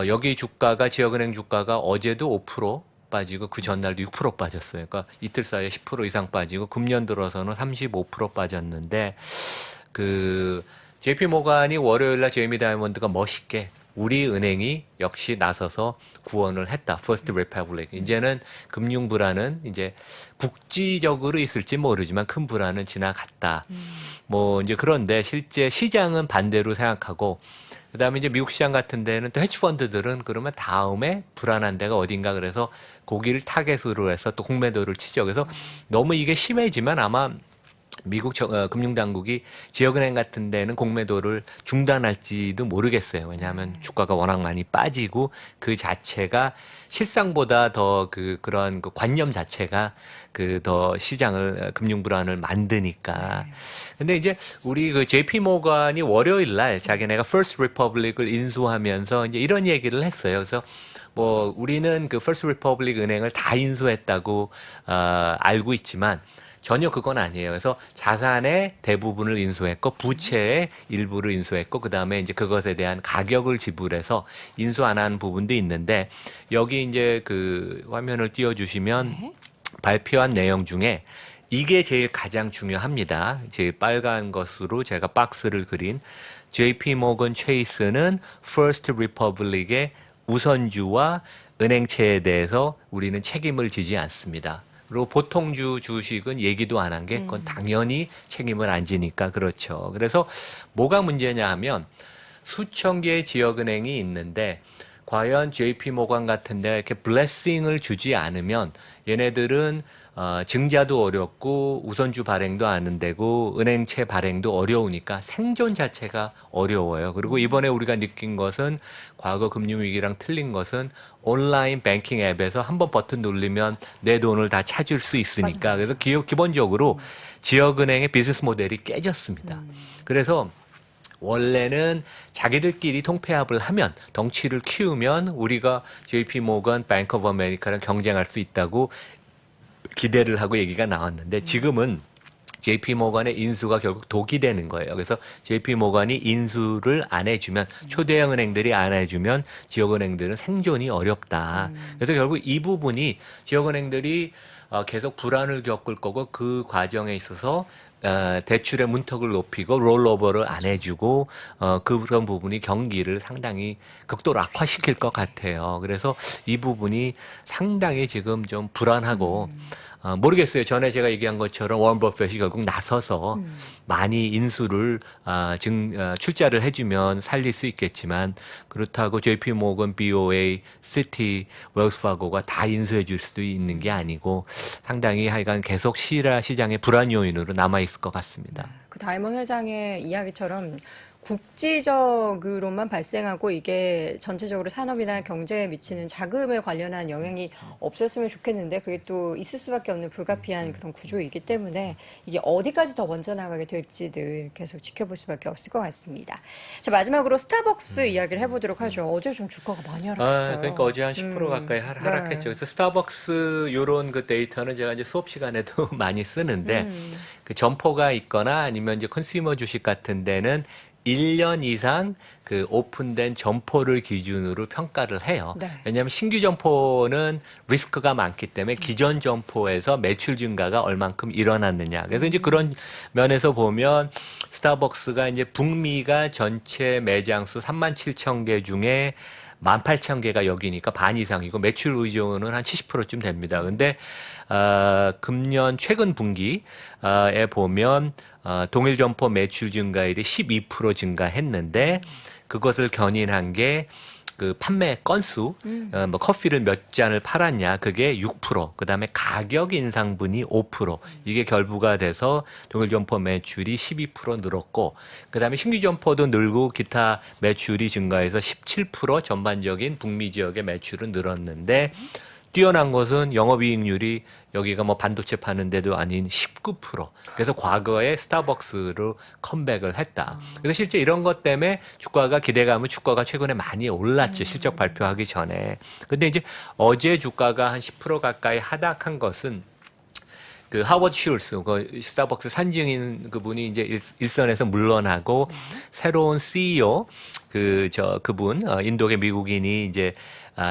여기 주가가 지역은행 주가가 어제도 5% 빠지고 그 전날도 6% 빠졌어요. 그러니까 이틀 사이에 10% 이상 빠지고 금년 들어서는 35% 빠졌는데 그 JP 모간이 월요일 날 제이미 다이먼드가 멋있게 우리 은행이 역시 나서서 구원을 했다. 퍼스트 리퍼블릭. 이제는 금융 불안은 이제 국지적으로 있을지 모르지만 큰 불안은 지나갔다. 뭐 이제 그런데 실제 시장은 반대로 생각하고 그다음에 이제 미국 시장 같은 데는 또 헤지펀드들은 그러면 다음에 불안한 데가 어딘가 그래서 거기를 타겟으로 해서 또 공매도를 치죠. 그래서 너무 이게 심해지면 아마 미국 금융당국이 지역은행 같은 데는 공매도를 중단할지도 모르겠어요. 왜냐하면 주가가 워낙 많이 빠지고 그 자체가 실상보다 더 그런 그 관념 자체가 그 더 시장을 금융 불안을 만드니까. 근데 이제 우리 그 JP 모간이 월요일 날 자기네가 First Republic을 인수하면서 이제 이런 얘기를 했어요. 그래서 뭐 우리는 그 First Republic 은행을 다 인수했다고 알고 있지만 전혀 그건 아니에요. 그래서 자산의 대부분을 인수했고 부채의 일부를 인수했고 그다음에 이제 그것에 대한 가격을 지불해서 인수 안 한 부분도 있는데 여기 이제 그 화면을 띄워 주시면 네. 발표한 내용 중에 이게 제일 가장 중요합니다. 제일 빨간 것으로 제가 박스를 그린 JP 모건 체이스는 First Republic의 우선주와 은행채에 대해서 우리는 책임을 지지 않습니다. 그리고 보통주 주식은 얘기도 안 한 게 그건 당연히 책임을 안 지니까 그렇죠. 그래서 뭐가 문제냐 하면 수천 개의 지역은행이 있는데 과연 JP 모건 같은 데 이렇게 블레싱을 주지 않으면 얘네들은 증자도 어렵고 우선주 발행도 안 되고 은행채 발행도 어려우니까 생존 자체가 어려워요. 그리고 이번에 우리가 느낀 것은 과거 금융위기랑 틀린 것은 온라인 뱅킹 앱에서 한번 버튼 누르면 내 돈을 다 찾을 수 있으니까. 그래서 기본적으로 지역은행의 비즈니스 모델이 깨졌습니다. 그래서 원래는 자기들끼리 통폐합을 하면 덩치를 키우면 우리가 JP 모건, 뱅크 오브 아메리카랑 경쟁할 수 있다고 기대를 하고 얘기가 나왔는데 지금은 JP 모건의 인수가 결국 독이 되는 거예요. 그래서 JP 모건이 인수를 안 해주면 초대형 은행들이 안 해주면 지역은행들은 생존이 어렵다. 그래서 결국 이 부분이 지역은행들이 계속 불안을 겪을 거고 그 과정에 있어서 대출의 문턱을 높이고 롤오버를 안 해주고 그런 부분이 경기를 상당히 극도로 악화시킬 것 같아요. 그래서 이 부분이 상당히 지금 좀 불안하고 모르겠어요. 전에 제가 얘기한 것처럼 워런 버핏이 결국 나서서 많이 인수를 출자를 해주면 살릴 수 있겠지만 그렇다고 JP 모건, BOA, 시티, 웰스파고가 다 인수해 줄 수도 있는 게 아니고 상당히 하여간 계속 시장의 불안 요인으로 남아 있을 것 같습니다. 그 다이먼 회장의 이야기처럼 국지적으로만 발생하고 이게 전체적으로 산업이나 경제에 미치는 자금에 관련한 영향이 없었으면 좋겠는데 그게 또 있을 수밖에 없는 불가피한 그런 구조이기 때문에 이게 어디까지 더 먼저 나가게 될지를 계속 지켜볼 수밖에 없을 것 같습니다. 자, 마지막으로 스타벅스 이야기를 해보도록 하죠. 어제 좀 주가가 많이 하락했어요. 그러니까 어제 한 10% 가까이 하락했죠. 그래서 스타벅스 요런 그 데이터는 제가 이제 수업 시간에도 많이 쓰는데 그 점포가 있거나 아니면 이제 컨슈머 주식 같은 데는 1년 이상 그 오픈된 점포를 기준으로 평가를 해요. 네. 왜냐하면 신규 점포는 리스크가 많기 때문에 기존 점포에서 매출 증가가 얼만큼 일어났느냐. 그래서 이제 그런 면에서 보면 스타벅스가 이제 북미가 전체 매장 수 37,000개 중에 18,000개가 여기니까 반 이상이고 매출 의존은 한 70%쯤 됩니다. 근데 금년 최근 분기에 보면 동일 점포 매출 증가율이 12% 증가했는데 그것을 견인한 게 그 판매 건수, 뭐 커피를 몇 잔을 팔았냐, 그게 6%, 그 다음에 가격 인상분이 5%, 이게 결부가 돼서 동일 점포 매출이 12% 늘었고, 그 다음에 신규 점포도 늘고 기타 매출이 증가해서 17% 전반적인 북미 지역의 매출은 늘었는데, 뛰어난 것은 영업이익률이 여기가 뭐 반도체 파는 데도 아닌 19%. 그래서 과거에 스타벅스로 컴백을 했다. 그래서 실제 이런 것 때문에 주가가 기대감은 주가가 최근에 많이 올랐죠. 실적 발표하기 전에. 근데 이제 어제 주가가 한 10% 가까이 하락한 것은 그 하워드 슐스, 그 스타벅스 산증인 그분이 이제 일선에서 물러나고 새로운 CEO 그분 인도계 미국인이 이제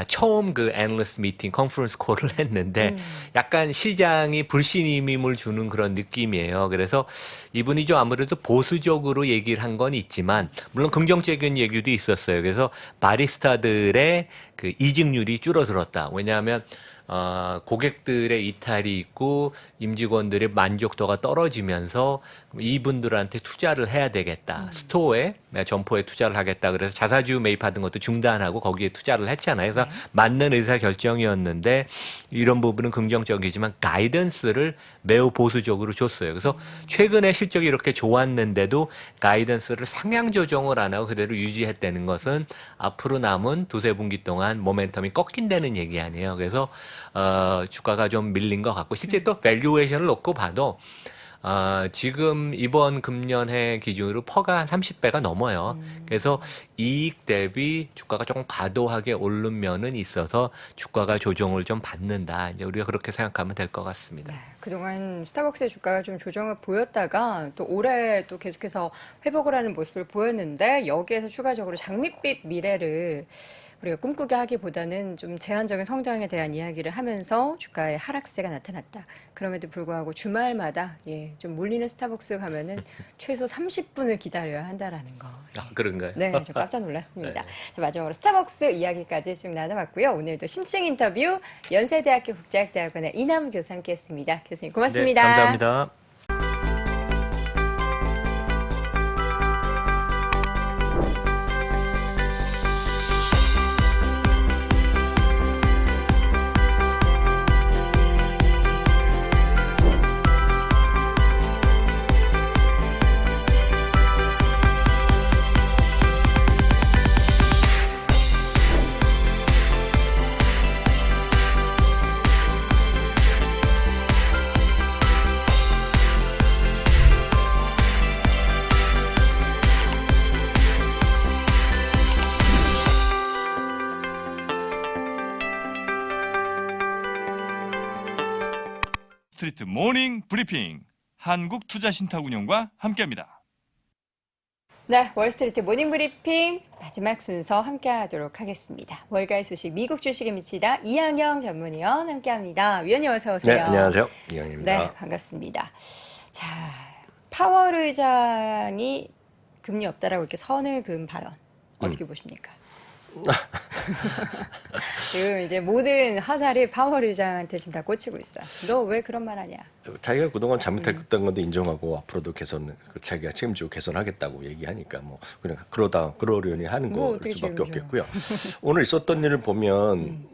처음 그 애널리스트 미팅 컨퍼런스 콜을 했는데 약간 시장이 불신임을 주는 그런 느낌이에요. 그래서 이분이 좀 아무래도 보수적으로 얘기를 한 건 있지만 물론 긍정적인 얘기도 있었어요. 그래서 바리스타들의 그 이직률이 줄어들었다. 왜냐하면 고객들의 이탈이 있고 임직원들의 만족도가 떨어지면서 이분들한테 투자를 해야 되겠다. 스토어에, 점포에 투자를 하겠다. 그래서 자사주 매입하던 것도 중단하고 거기에 투자를 했잖아요. 그래서 맞는 의사결정이었는데 이런 부분은 긍정적이지만 가이던스를 매우 보수적으로 줬어요. 그래서 최근에 실적이 이렇게 좋았는데도 가이던스를 상향 조정을 안 하고 그대로 유지했다는 것은 앞으로 남은 두세 분기 동안 모멘텀이 꺾인다는 얘기 아니에요. 그래서 주가가 좀 밀린 것 같고 실제 또 밸류에이션을 놓고 봐도 지금 이번 금년해 기준으로 퍼가 한 30배가 넘어요. 그래서 이익 대비 주가가 조금 과도하게 오른 면은 있어서 주가가 조정을 좀 받는다. 이제 우리가 그렇게 생각하면 될 것 같습니다. 네, 그동안 스타벅스의 주가가 좀 조정을 보였다가 또 올해 또 계속해서 회복을 하는 모습을 보였는데 여기에서 추가적으로 장밋빛 미래를 우리가 꿈꾸게 하기보다는 좀 제한적인 성장에 대한 이야기를 하면서 주가의 하락세가 나타났다. 그럼에도 불구하고 주말마다 좀 몰리는 스타벅스 가면은 최소 30분을 기다려야 한다라는 거. 그런가요? 네, 저 깜짝 놀랐습니다. 네. 자, 마지막으로 스타벅스 이야기까지 쭉 나눠봤고요. 오늘도 심층 인터뷰 연세대학교 국제학대학원의 이남 교수 함께했습니다. 교수님 고맙습니다. 네, 감사합니다. 스트리트 모닝 브리핑 한국투자신탁운용과 함께합니다. 네, 월스트리트 모닝 브리핑 마지막 순서 함께하도록 하겠습니다. 월가의 소식 미국 주식에 미치다 이항영 전문위원 함께합니다. 위원님 어서 오세요. 네, 안녕하세요. 이영입니다. 네, 반갑습니다. 자, 파월 의장이 금리 없다라고 이렇게 선을 그은 발언 어떻게 보십니까? 지금 이제 모든 화살이 파월 의장한테 지금 다 꽂히고 있어. 너 왜 그런 말 하냐? 자기가 그동안 잘못했던 건데 인정하고 앞으로도 개선, 자기가 책임지고 개선하겠다고 얘기하니까 뭐 그냥 그러려니 하는 뭐 거 어떻게 수밖에 책임져요? 없겠고요. 오늘 있었던 일을 보면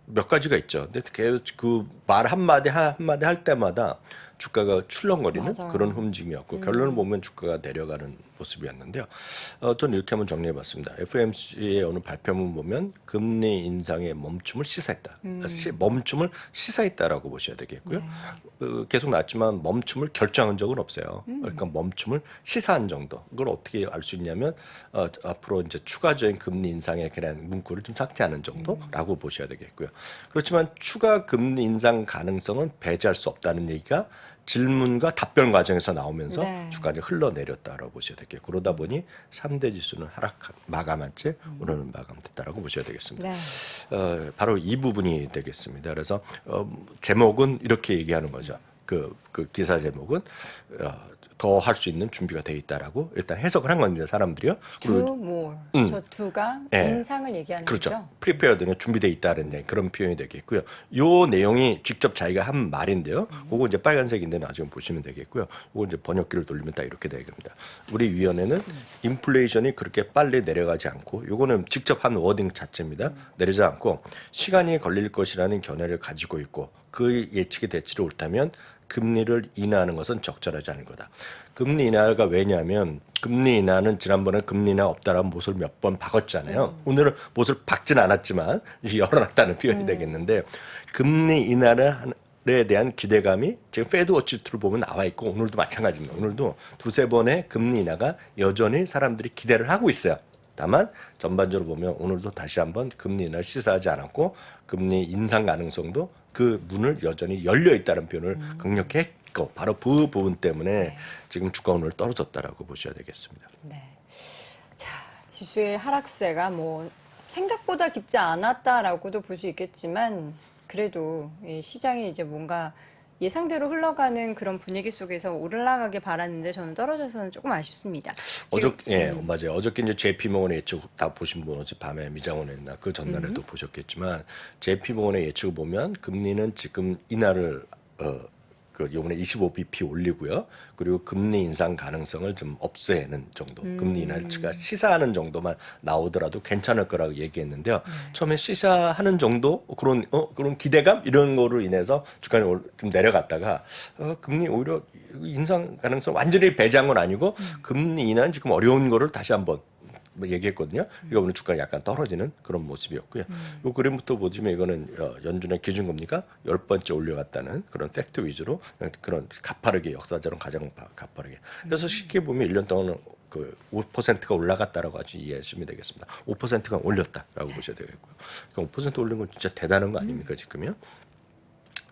몇 가지가 있죠. 근데 계속 그 말 한마디 할 때마다 주가가 출렁거리는 맞아요. 그런 움직임이었고 결론을 보면 주가가 내려가는 모습이었는데요. 저는 이렇게 한번 정리해봤습니다. FOMC의 오늘 발표문 보면 금리 인상의 멈춤을 시사했다. 멈춤을 시사했다라고 보셔야 되겠고요. 계속 나왔지만 멈춤을 결정한 적은 없어요. 그러니까 멈춤을 시사한 정도. 그걸 어떻게 알 수 있냐면 앞으로 이제 추가적인 금리 인상에 대한 문구를 좀 삭제하는 정도라고 보셔야 되겠고요. 그렇지만 추가 금리 인상 가능성은 배제할 수 없다는 얘기가 질문과 답변 과정에서 나오면서 네. 주가가 흘러내렸다라고 보셔야 되겠고 그러다 보니 3대 지수는 마감한 채 오늘은 마감됐다라고 보셔야 되겠습니다. 네. 바로 이 부분이 되겠습니다. 그래서 제목은 이렇게 얘기하는 거죠. 그 기사 제목은 더 할 수 있는 준비가 돼 있다라고 일단 해석을 한 겁니다. 사람들이요. Do more. 저 두가 네. 인상을 얘기하는 그렇죠. 거죠. prepared는 준비돼 있다는 그런 표현이 되겠고요. 요 내용이 직접 자기가 한 말인데요. 그거 이제 빨간색인데 나중에 보시면 되겠고요. 그거 이제 번역기를 돌리면 딱 이렇게 되겠습니다. 우리 위원회는 인플레이션이 그렇게 빨리 내려가지 않고 요거는 직접 한 워딩 자체입니다. 내리지 않고 시간이 걸릴 것이라는 견해를 가지고 있고 그 예측의 대치를 옳다면 금리를 인하하는 것은 적절하지 않은 거다. 금리 인하가 왜냐하면 금리 인하는 지난번에 금리 인하 없다라는 못을 몇 번 박았잖아요. 오늘은 못을 박진 않았지만 열어놨다는 표현이 되겠는데 금리 인하에 대한 기대감이 지금 페드 워치트를 보면 나와 있고 오늘도 마찬가지입니다. 오늘도 두세 번의 금리 인하가 여전히 사람들이 기대를 하고 있어요. 다만 전반적으로 보면 오늘도 다시 한번 금리 인하를 시사하지 않았고 금리 인상 가능성도 그 문을 여전히 열려 있다는 표현을 강력히 했고 바로 그 부분 때문에 지금 주가 오늘 떨어졌다라고 보셔야 되겠습니다. 네. 자, 지수의 하락세가 뭐 생각보다 깊지 않았다라고도 볼 수 있겠지만 그래도 이 시장이 이제 뭔가 예상대로 흘러가는 그런 분위기 속에서 올라가길 바랐는데 저는 떨어져서는 조금 아쉽습니다. 맞아요. 어저께 이제 JP모건의 예측 다 보신 분 어제 밤에 미장원에 있나 그 전날에도 보셨겠지만 JP모건의 예측을 보면 금리는 지금 인하를 이번에 25bp 올리고요. 그리고 금리 인상 가능성을 좀 없애는 정도. 금리 인하를 시사하는 정도만 나오더라도 괜찮을 거라고 얘기했는데요. 처음에 시사하는 정도 그런 기대감 이런 거로 인해서 주가가 좀 내려갔다가 금리 오히려 인상 가능성 완전히 배제한 건 아니고 금리 인하는 지금 어려운 거를 다시 한번 얘기했거든요. 이거 오늘 주가가 약간 떨어지는 그런 모습이었고요. 이 그림부터 보시면 이거는 연준의 기준금리가 10번째 올려갔다는 그런 팩트 위주로 그런 가파르게 역사적으로 가장 가파르게. 그래서 쉽게 보면 1년 동안 그 5%가 올라갔다라고 아주 이해하시면 되겠습니다. 5%가 올렸다라고 보셔야 되겠고요. 그러니까 5% 올린 건 진짜 대단한 거 아닙니까 지금요?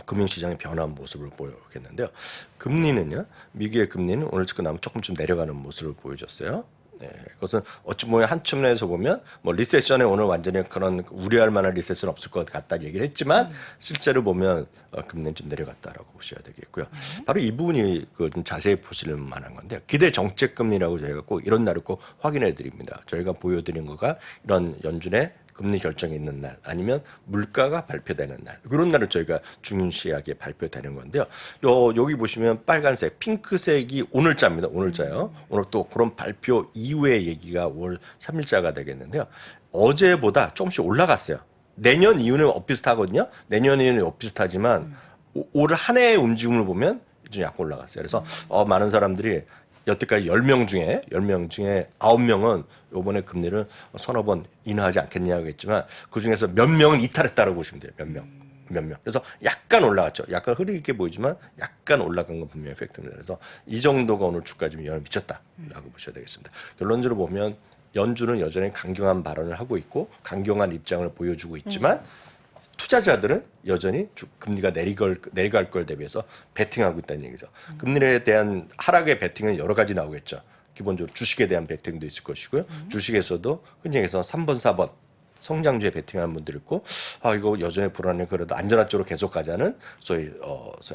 금융시장의 변화한 모습을 보여겠는데요. 금리는요. 미국의 금리는 오늘 지금 나면 조금 좀 내려가는 모습을 보여줬어요. 네, 그것은 어찌 보면 한 측면에서 보면 뭐 리세션에 오늘 완전히 그런 우려할 만한 리세션 없을 것 같다 얘기를 했지만 실제로 보면 금리는 좀 내려갔다라고 보셔야 되겠고요. 바로 이 부분이 좀 자세히 보실 만한 건데요. 기대 정책 금리라고 저희가 꼭 이런 날을 꼭 확인해 드립니다. 저희가 보여드린 거가 이런 연준의 금리 결정이 있는 날 아니면 물가가 발표되는 날 그런 날을 저희가 중요시하게 발표되는 건데요. 여기 보시면 빨간색 핑크색이 오늘자입니다. 오늘자요. 오늘 또 그런 발표 이후의 얘기가 5월 3일자가 되겠는데요. 어제보다 조금씩 올라갔어요. 내년 이후는 엇비슷하거든요. 내년 이후는 엇비슷하지만 올 한 해의 움직임을 보면 좀 약간 올라갔어요. 그래서 많은 사람들이 여태까지 10명 중에 9명은 이번에 금리를 서너 번 인하하지 않겠냐고 했지만 그중에서 몇 명은 이탈했다고 보시면 돼요. 몇 명. 그래서 약간 올라갔죠. 약간 흐리 있게 보이지만 약간 올라간 건 분명히 팩트입니다. 그래서 이 정도가 오늘 주가 좀 영향을 미쳤다라고 보셔야 되겠습니다. 결론적으로 보면 연준은 여전히 강경한 발언을 하고 있고 강경한 입장을 보여주고 있지만 투자자들은 여전히 금리가 내려갈 걸 대비해서 베팅하고 있다는 얘기죠. 금리에 대한 하락의 베팅은 여러 가지 나오겠죠. 기본적으로 주식에 대한 베팅도 있을 것이고요. 주식에서도 흔히 얘기해서 3번, 4번 성장주에 베팅하는 분들이 있고 이거 여전히 불안해 그래도 안전한 쪽으로 계속 가자는 소위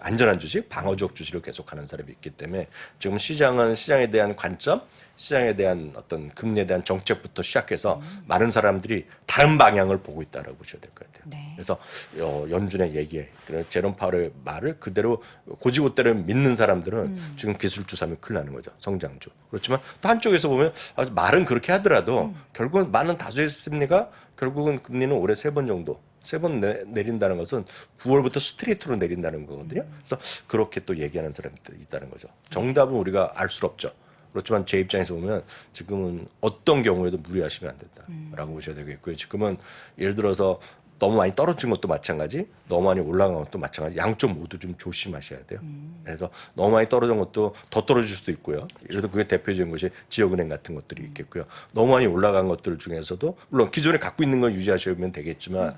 안전한 주식, 방어적 주식을 계속하는 사람이 있기 때문에 지금 시장은 시장에 대한 관점, 시장에 대한 어떤 금리에 대한 정책부터 시작해서 많은 사람들이 다른 방향을 보고 있다라고 보셔야 될 것 같아요. 네. 그래서 연준의 얘기에 제롬 파월의 말을 그대로 고지고대로 믿는 사람들은 지금 기술주 사면 큰일 나는 거죠. 성장주. 그렇지만 또 한쪽에서 보면 말은 그렇게 하더라도 결국은 많은 다수의 심리가 결국은 금리는 올해 3번 정도 3번 내린다는 것은 9월부터 스트레이트로 내린다는 거거든요. 그래서 그렇게 또 얘기하는 사람들이 있다는 거죠. 정답은 우리가 알 수 없죠. 그렇지만 제 입장에서 보면 지금은 어떤 경우에도 무리하시면 안 된다라고 보셔야 되겠고요. 지금은 예를 들어서 너무 많이 떨어진 것도 마찬가지, 너무 많이 올라간 것도 마찬가지, 양쪽 모두 좀 조심하셔야 돼요. 그래서 너무 많이 떨어진 것도 더 떨어질 수도 있고요. 예를 들어 그게 대표적인 것이 지역은행 같은 것들이 있겠고요. 너무 많이 올라간 것들 중에서도 물론 기존에 갖고 있는 걸 유지하시면 되겠지만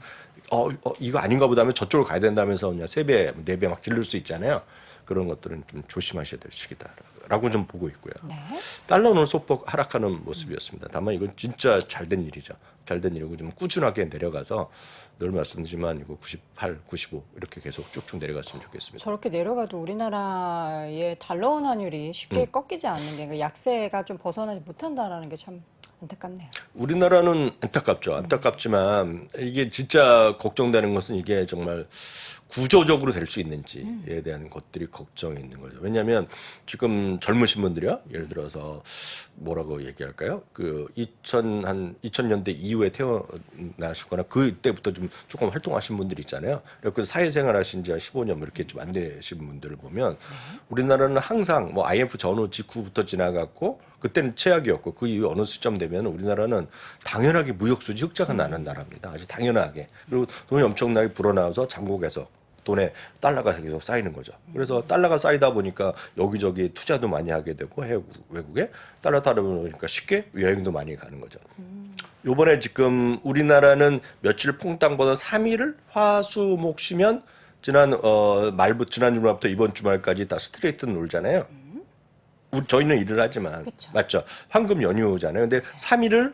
이거 아닌가 보다 하면 저쪽으로 가야 된다면서 그냥 3배, 4배 막 질릴 수 있잖아요. 그런 것들은 좀 조심하셔야 될 시기다라고 좀 보고 있고요. 네. 달러는 소폭 하락하는 모습이었습니다. 다만 이건 진짜 잘된 일이죠. 잘된 일이고 좀 꾸준하게 내려가서 늘 말씀드리지만 이거 98, 95 이렇게 계속 쭉쭉 내려갔으면 좋겠습니다. 저렇게 내려가도 우리나라의 달러 원환율이 쉽게 꺾이지 않는 게 그 약세가 좀 벗어나지 못한다라는 게 참 안타깝네요. 우리나라는 안타깝죠. 안타깝지만 이게 진짜 걱정되는 것은 이게 정말 구조적으로 될 수 있는지에 대한 것들이 걱정이 있는 거죠. 왜냐하면 지금 젊으신 분들이요, 예를 들어서 뭐라고 얘기할까요? 그 2000년대 이후에 태어나시거나 그때부터 좀 조금 활동하신 분들이 있잖아요. 그래서 사회생활 하신 지 15년 뭐 이렇게 좀 안 되신 분들을 보면 우리나라는 항상 뭐 IMF 전후 직후부터 지나갔고 그때는 최악이었고 그 이후 어느 시점 되면 우리나라는 당연하게 무역 수지 흑자가 나는 나라입니다. 아주 당연하게. 그리고 돈이 엄청나게 불어나와서 장국에서 돈에 달러가 계속 쌓이는 거죠. 그래서 달러가 쌓이다 보니까 여기저기 투자도 많이 하게 되고 외국에 달러 타다 보니까 쉽게 여행도 많이 가는 거죠. 요번에 지금 우리나라는 며칠 퐁당 버는 3일을 화수목 쉬면 지난 주말부터 이번 주말까지 다 스트레이트 놀잖아요. 저희는 일을 하지만 그쵸. 맞죠? 황금 연휴잖아요. 근데 3일을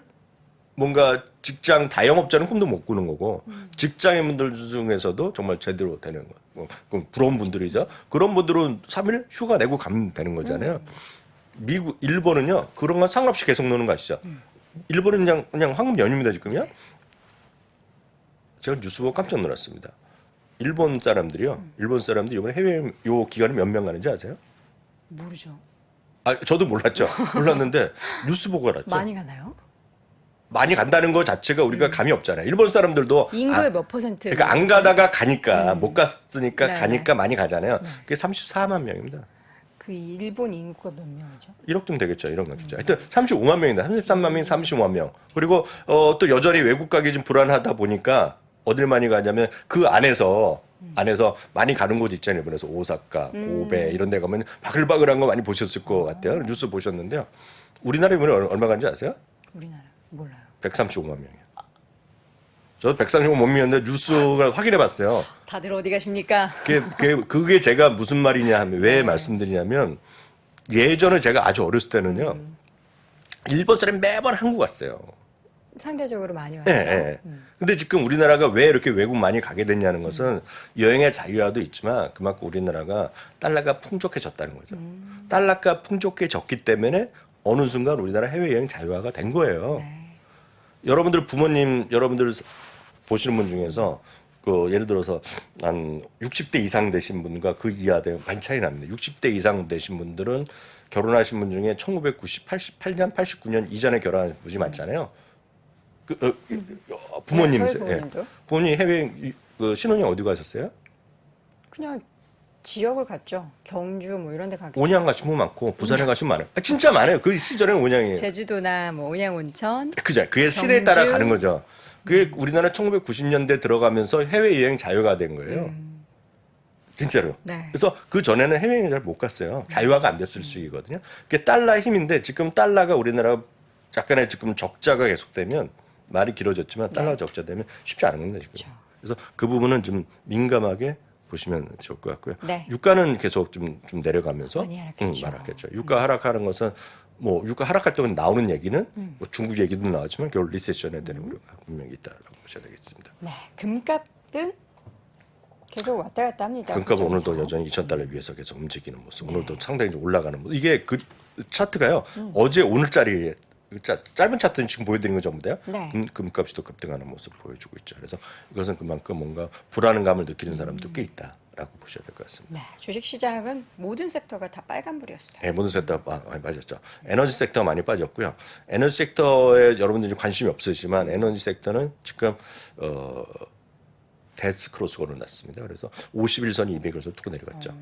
뭔가 직장 다영업자는 꿈도 못 꾸는 거고 직장인분들 중에서도 정말 제대로 되는 거. 부러운 분들이죠. 그런 분들은 3일 휴가 내고 가면 되는 거잖아요. 일본은요 그런 건 상관없이 계속 노는 거 아시죠? 일본은 그냥 황금 연휴입니다 지금요. 제가 뉴스 보고 깜짝 놀랐습니다. 일본 사람들이 이번에 해외 요 기간에 몇 명 가는지 아세요? 모르죠. 저도 몰랐죠. 몰랐는데 뉴스 보고 알았죠. 많이 가나요? 많이 간다는 거 자체가 우리가 감이 없잖아요. 일본 사람들도 인구의 몇 퍼센트? 그러니까 안 가다가 가니까 못 갔으니까 네, 가니까 많이 가가잖아요. 그게 34만 명입니다. 그 일본 인구가 몇 명이죠? 1억 좀 되겠죠. 1억 넘겠죠. 하여튼 35만 명이다. 33만 명, 35만 명. 그리고 또 여전히 외국 가기 좀 불안하다 보니까 어딜 많이 가냐면 그 안에서 많이 가는 곳 있잖아요. 그래서 오사카, 고베 이런 데 가면 바글바글한 거 많이 보셨을 것 같아요. 뉴스 보셨는데요. 우리나라 이번에 얼마 간지 아세요? 우리나라 몰라요. 135만 명이에요. 저도 135만 명이었는데 뉴스를 확인해 봤어요. 다들 어디 가십니까? 그게 제가 무슨 말이냐 하면 왜 말씀드리냐면 예전에 제가 아주 어렸을 때는요. 일본 사람이 매번 한국 왔어요. 상대적으로 많이 왔죠. 예, 예. 근데 지금 우리나라가 왜 이렇게 외국 많이 가게 됐냐는 것은 여행의 자유화도 있지만 그만큼 우리나라가 달러가 풍족해졌다는 거죠. 달러가 풍족해졌기 때문에 어느 순간 우리나라 해외여행 자유화가 된 거예요. 네. 여러분들 보시는 분 중에서 예를 들어서 한 60대 이상 되신 분과 그 이하 되면 많이 차이 납니다. 60대 이상 되신 분들은 결혼하신 분 중에 88년, 89년 이전에 결혼한 분이 많잖아요. 부모님이세요. 저희 부모님도. 부모님 해외 신혼여행 어디 가셨어요? 그냥 지역을 갔죠. 경주 뭐 이런 데 가겠죠. 온양 가신 분 많고 부산에 가신 분 많아요. 진짜 많아요. 그 시절에는 온양이에요. 제주도나 뭐 온양 온천. 그죠. 그게 시대에 따라 경주. 가는 거죠. 그게 우리나라 1990년대 들어가면서 해외여행 자유가 된 거예요. 진짜로. 네. 그래서 그 전에는 해외여행 잘 못 갔어요. 자유화가 안 됐을 시기거든요. 그게 달러의 힘인데 지금 달러가 우리나라 약간의 지금 적자가 계속되면 말이 길어졌지만 달러 네. 적자 되면 쉽지 않은 겁니다. 지금. 그렇죠. 그래서 그 부분은 좀 민감하게 보시면 좋을 것 같고요. 네. 유가는 계속 좀 내려가면서 많이 하락했죠. 하락했죠. 유가 하락하는 것은 뭐 유가 하락할 때 나오는 얘기는 뭐 중국 얘기도 나왔지만 결국 리세션에 대한 우려가 분명히 있다라고 보셔야 되겠습니다. 네, 금값은 계속 왔다 갔다 합니다. 금값은 고점에서. 오늘도 여전히 2,000달러 위에서 계속 움직이는 모습. 오늘도 상당히 좀 올라가는 모습. 이게 그 차트가요. 어제 오늘짜리 짧은 차트는 지금 보여드리는 건 전부 다요. 네. 금값이 또 급등하는 모습 보여주고 있죠. 그래서 이것은 그만큼 뭔가 불안감을 느끼는 사람도 꽤 있다라고 보셔야 될 것 같습니다. 네, 주식시장은 모든 섹터가 다 빨간불이었어요. 네, 모든 섹터가 많이 빠졌죠. 에너지 섹터가 많이 빠졌고요. 에너지 섹터에 여러분들이 관심이 없으시지만 에너지 섹터는 지금 데스 크로스가 오르났습니다. 그래서 51선이 200에서 툭 내려갔죠.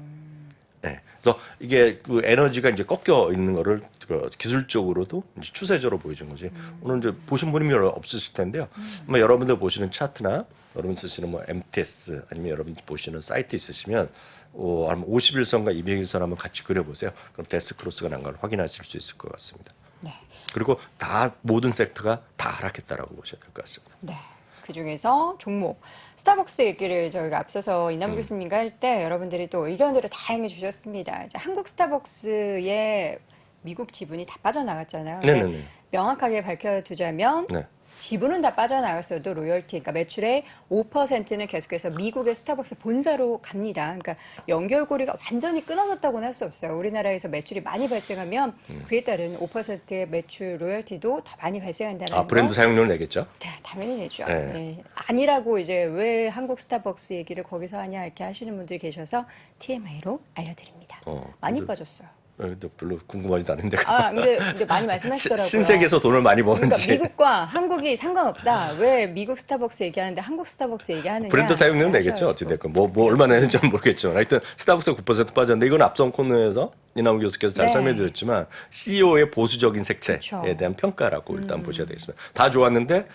네, 그래서 이게 그 에너지가 이제 꺾여 있는 거를 그 기술적으로도 이제 추세적으로 보여준 거지. 오늘 이제 보신 분이 별로 없으실 텐데요. 아마 여러분들 보시는 차트나 여러분 쓰시는 뭐 MTS 아니면 여러분 보시는 사이트 있으시면 한 51선과 200일선 한번 같이 그려보세요. 그럼 데스 크로스가 난 걸 확인하실 수 있을 것 같습니다. 네, 그리고 다 모든 섹터가 다 하락했다라고 보셔야 될 것 같습니다. 네. 그 중에서 종목 스타벅스 얘기를 저희가 앞서서 이남우 교수님과 할 때 여러분들이 또 의견들을 다양히 주셨습니다. 이제 한국 스타벅스의 미국 지분이 다 빠져나갔잖아요. 근데 네네네. 명확하게 밝혀두자면 네. 지분은 다 빠져나갔어도 로열티, 그러니까 매출의 5%는 계속해서 미국의 스타벅스 본사로 갑니다. 그러니까 연결고리가 완전히 끊어졌다고는 할 수 없어요. 우리나라에서 매출이 많이 발생하면 그에 따른 5%의 매출 로열티도 더 많이 발생한다는 거. 브랜드 사용료를 내겠죠? 당연히 내죠. 네. 네. 아니라고 이제 왜 한국 스타벅스 얘기를 거기서 하냐 이렇게 하시는 분들이 계셔서 TMI로 알려드립니다. 많이 근데- 빠졌어요. 근데 별로 궁금하지도 않은데. 근데 많이 말씀하시더라고요. 신세계에서 돈을 많이 버는지. 그러니까 미국과 한국이 상관없다. 왜 미국 스타벅스 얘기하는데 한국 스타벅스 얘기하느냐. 브랜드 사용료는 내겠죠. 하셔가지고. 어찌됐건 뭐 얼마나 내는지 는 모르겠지만 하여튼 스타벅스가 9% 빠졌는데 이건 앞선 코너에서 이남우 교수께서 잘 네. 설명드렸지만 CEO의 보수적인 색채에 그쵸. 대한 평가라고 일단 보셔야 되겠습니다. 다 좋았는데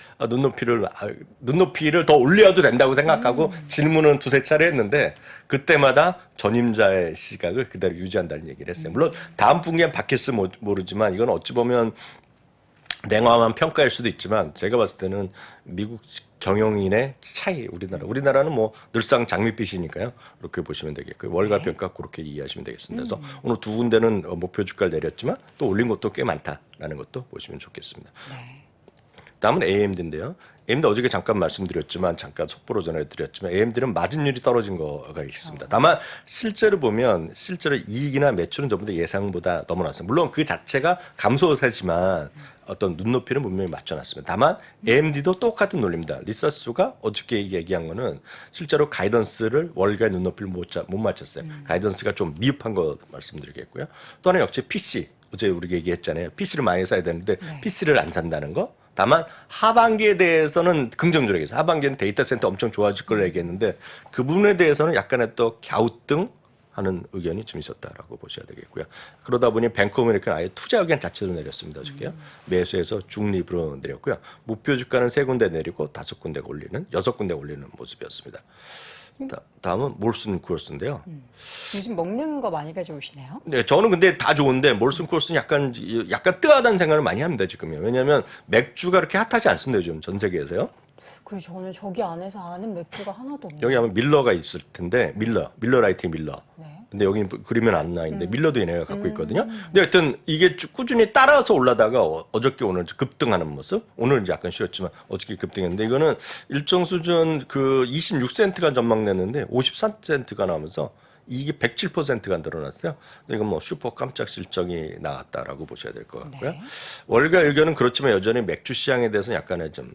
눈높이를 더 올려도 된다고 생각하고 질문은 두세 차례 했는데 그때마다 전임자의 시각을 그대로 유지한다는 얘기를 했어요. 물론 다음 분기엔 바뀔지 모르지만 이건 어찌 보면 냉정한 평가일 수도 있지만 제가 봤을 때는 미국 경영인의 차이 우리나라는 뭐 늘상 장밋빛이니까요. 그렇게 보시면 되겠고요. 월가 평가 그렇게 이해하시면 되겠습니다. 그래서 오늘 두 군데는 목표 주가를 내렸지만 또 올린 것도 꽤 많다라는 것도 보시면 좋겠습니다. 네. 다음은 AMD인데요. AMD 어저께 잠깐 말씀드렸지만 잠깐 속보로 전해드렸지만 AMD는 마진율이 떨어진 거가 있습니다. 다만 실제로 보면 실제로 이익이나 매출은 전부 다 예상보다 넘어났어요. 물론 그 자체가 감소세지만 어떤 눈높이는 분명히 맞춰놨습니다. 다만 AMD도 똑같은 논리입니다. 리서스가 어저께 얘기한 거는 실제로 가이던스를 월가의 눈높이를 못 맞췄어요. 가이던스가 좀 미흡한 거 말씀드리겠고요. 또 하나 역시 PC 어제 우리가 얘기했잖아요. PC를 많이 사야 되는데 PC를 안 산다는 거. 다만 하반기에 대해서는 긍정적이에요. 하반기에는 데이터 센터 엄청 좋아질 걸 얘기했는데 그 부분에 대해서는 약간의 또 갸우뚱하는 의견이 좀 있었다라고 보셔야 되겠고요. 그러다 보니 뱅크 오브 아메리카는 아예 투자 의견 자체도 내렸습니다. 어저께요. 매수해서 중립으로 내렸고요. 목표 주가는 3군데 내리고 5군데가 올리는 6군데 올리는 모습이었습니다. 다음은 몰슨 쿠어스인데요. 요즘 먹는 거 많이 가져오시네요. 네, 저는 근데 다 좋은데 몰슨 쿠어스는 약간 뜨하다는 생각을 많이 합니다 지금요. 왜냐하면 맥주가 그렇게 핫하지 않습니다 요즘 전 세계에서요. 그리고 저는 저기 안에서 아는 맥주가 하나도 없네요. 여기 아마 밀러가 있을 텐데 밀러 라이팅 밀러. 네. 근데 여기 그리면 안 나와 있는데 밀러도 얘네가 갖고 있거든요. 근데 하여튼 이게 쭉 꾸준히 따라서 올라다가 어저께 오늘 급등하는 모습. 오늘 이제 약간 쉬었지만 어저께 급등했는데 이거는 일정 수준 그 26센트가 전망됐는데 53센트가 나오면서 이게 107%가 늘어났어요. 이건 뭐 슈퍼 깜짝 실적이 나왔다라고 보셔야 될 것 같고요. 네. 월가 의견은 그렇지만 여전히 맥주 시장에 대해서는 약간의 좀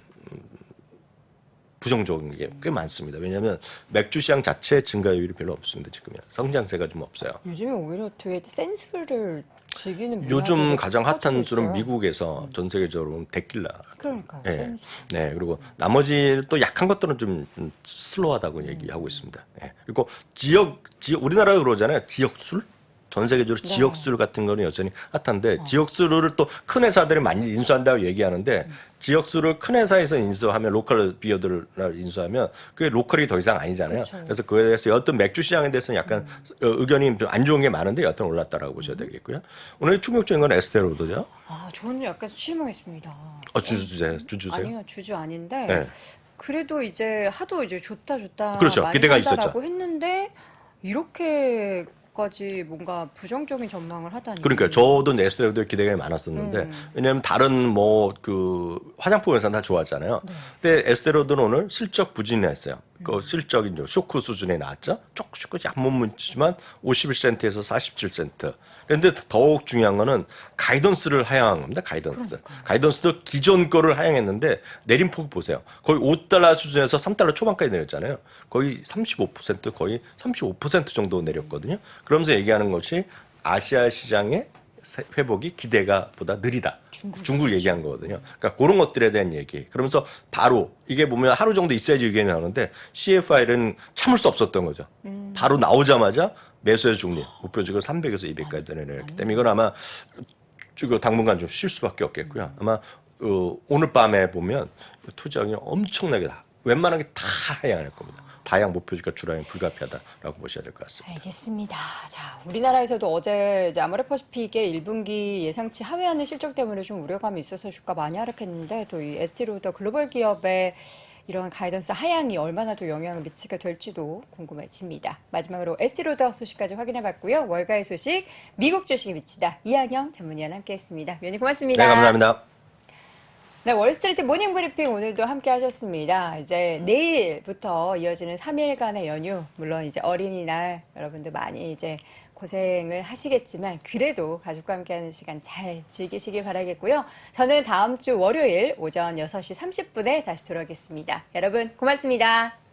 부정적인 게 꽤 많습니다. 왜냐하면 맥주 시장 자체 증가율이 별로 없습니다. 지금요. 성장세가 좀 없어요. 요즘에 오히려 되게 센 술을 즐기는 요즘 문화들이 가장 퍼지고 핫한 술은 있어요. 미국에서 전 세계적으로 데킬라. 그러니까요. 예. 센 술. 네. 그리고 나머지 또 약한 것들은 좀 슬로하다고 얘기하고 있습니다. 예. 그리고 지역 우리나라가 그러잖아요. 지역술. 전 세계적으로 네. 지역술 같은 거는 여전히 핫한데 지역술을 또 큰 회사들이 많이 인수한다고 얘기하는데 지역술을 큰 회사에서 인수하면 로컬 비어들을 인수하면 그게 로컬이 더 이상 아니잖아요. 그렇죠. 그래서 그에 대해서 어떤 맥주 시장에 대해서는 약간 의견이 좀 안 좋은 게 많은데 여튼 올랐다라고 보셔야 되겠고요. 오늘 충격적인 건 에스테로드죠. 저는 약간 실망했습니다. 주주세요. 아니요, 주주 아닌데. 네. 그래도 이제 하도 이제 좋다 그렇죠. 많이 기대가 한다라고 있었죠. 했는데 이렇게 에스테로드까지 뭔가 부정적인 전망을 하다니. 그러니까 저도 에스테로드 기대가 많았었는데 왜냐하면 다른 뭐 그 화장품 회사 다 좋아하잖아요. 근데 에스테로드는 오늘 실적 부진했어요. 그 실적이 이제 쇼크 수준에 나왔죠. 조금 못 묻지만 51센트에서 47센트. 그런데 더욱 중요한 거는 가이던스를 하향한 겁니다. 가이던스. 가이던스도 기존 거를 하향했는데 내림폭 보세요. 거의 5달러 수준에서 3달러 초반까지 내렸잖아요. 거의 35% 거의 35% 정도 내렸거든요. 그러면서 얘기하는 것이 아시아 시장의 회복이 기대가 보다 느리다. 중국 얘기한 거거든요. 그러니까 그런 것들에 대한 얘기. 그러면서 바로 이게 보면 하루 정도 있어야지 의견이 나오는데 CFI는 참을 수 없었던 거죠. 바로 나오자마자 매수의 중립 목표적으로 300에서 200까지 내렸기 때문에 이건 아마 당분간 좀 쉴 수밖에 없겠고요. 아마 오늘 밤에 보면 투자額이 엄청나게 웬만한 게 다 하향할 겁니다. 다양 목표주가 주라면 불가피하다라고 보셔야 될 것 같습니다. 알겠습니다. 자, 우리나라에서도 어제 이제 아모레퍼시픽의 1분기 예상치 하회하는 실적 때문에 좀 우려감이 있어서 주가 많이 하락했는데 또 이 에스티로더 글로벌 기업의 이런 가이던스 하향이 얼마나 또 영향을 미치게 될지도 궁금해집니다. 마지막으로 에스티로더 소식까지 확인해봤고요. 월가의 소식, 미국 주식에 미치다 이한영 전문위원 함께했습니다. 위원님 고맙습니다. 네, 감사합니다. 네, 월스트리트 모닝 브리핑 오늘도 함께 하셨습니다. 이제 내일부터 이어지는 3일간의 연휴, 물론 이제 어린이날 여러분들 많이 이제 고생을 하시겠지만 그래도 가족과 함께하는 시간 잘 즐기시길 바라겠고요. 저는 다음 주 월요일 오전 6시 30분에 다시 돌아오겠습니다. 여러분 고맙습니다.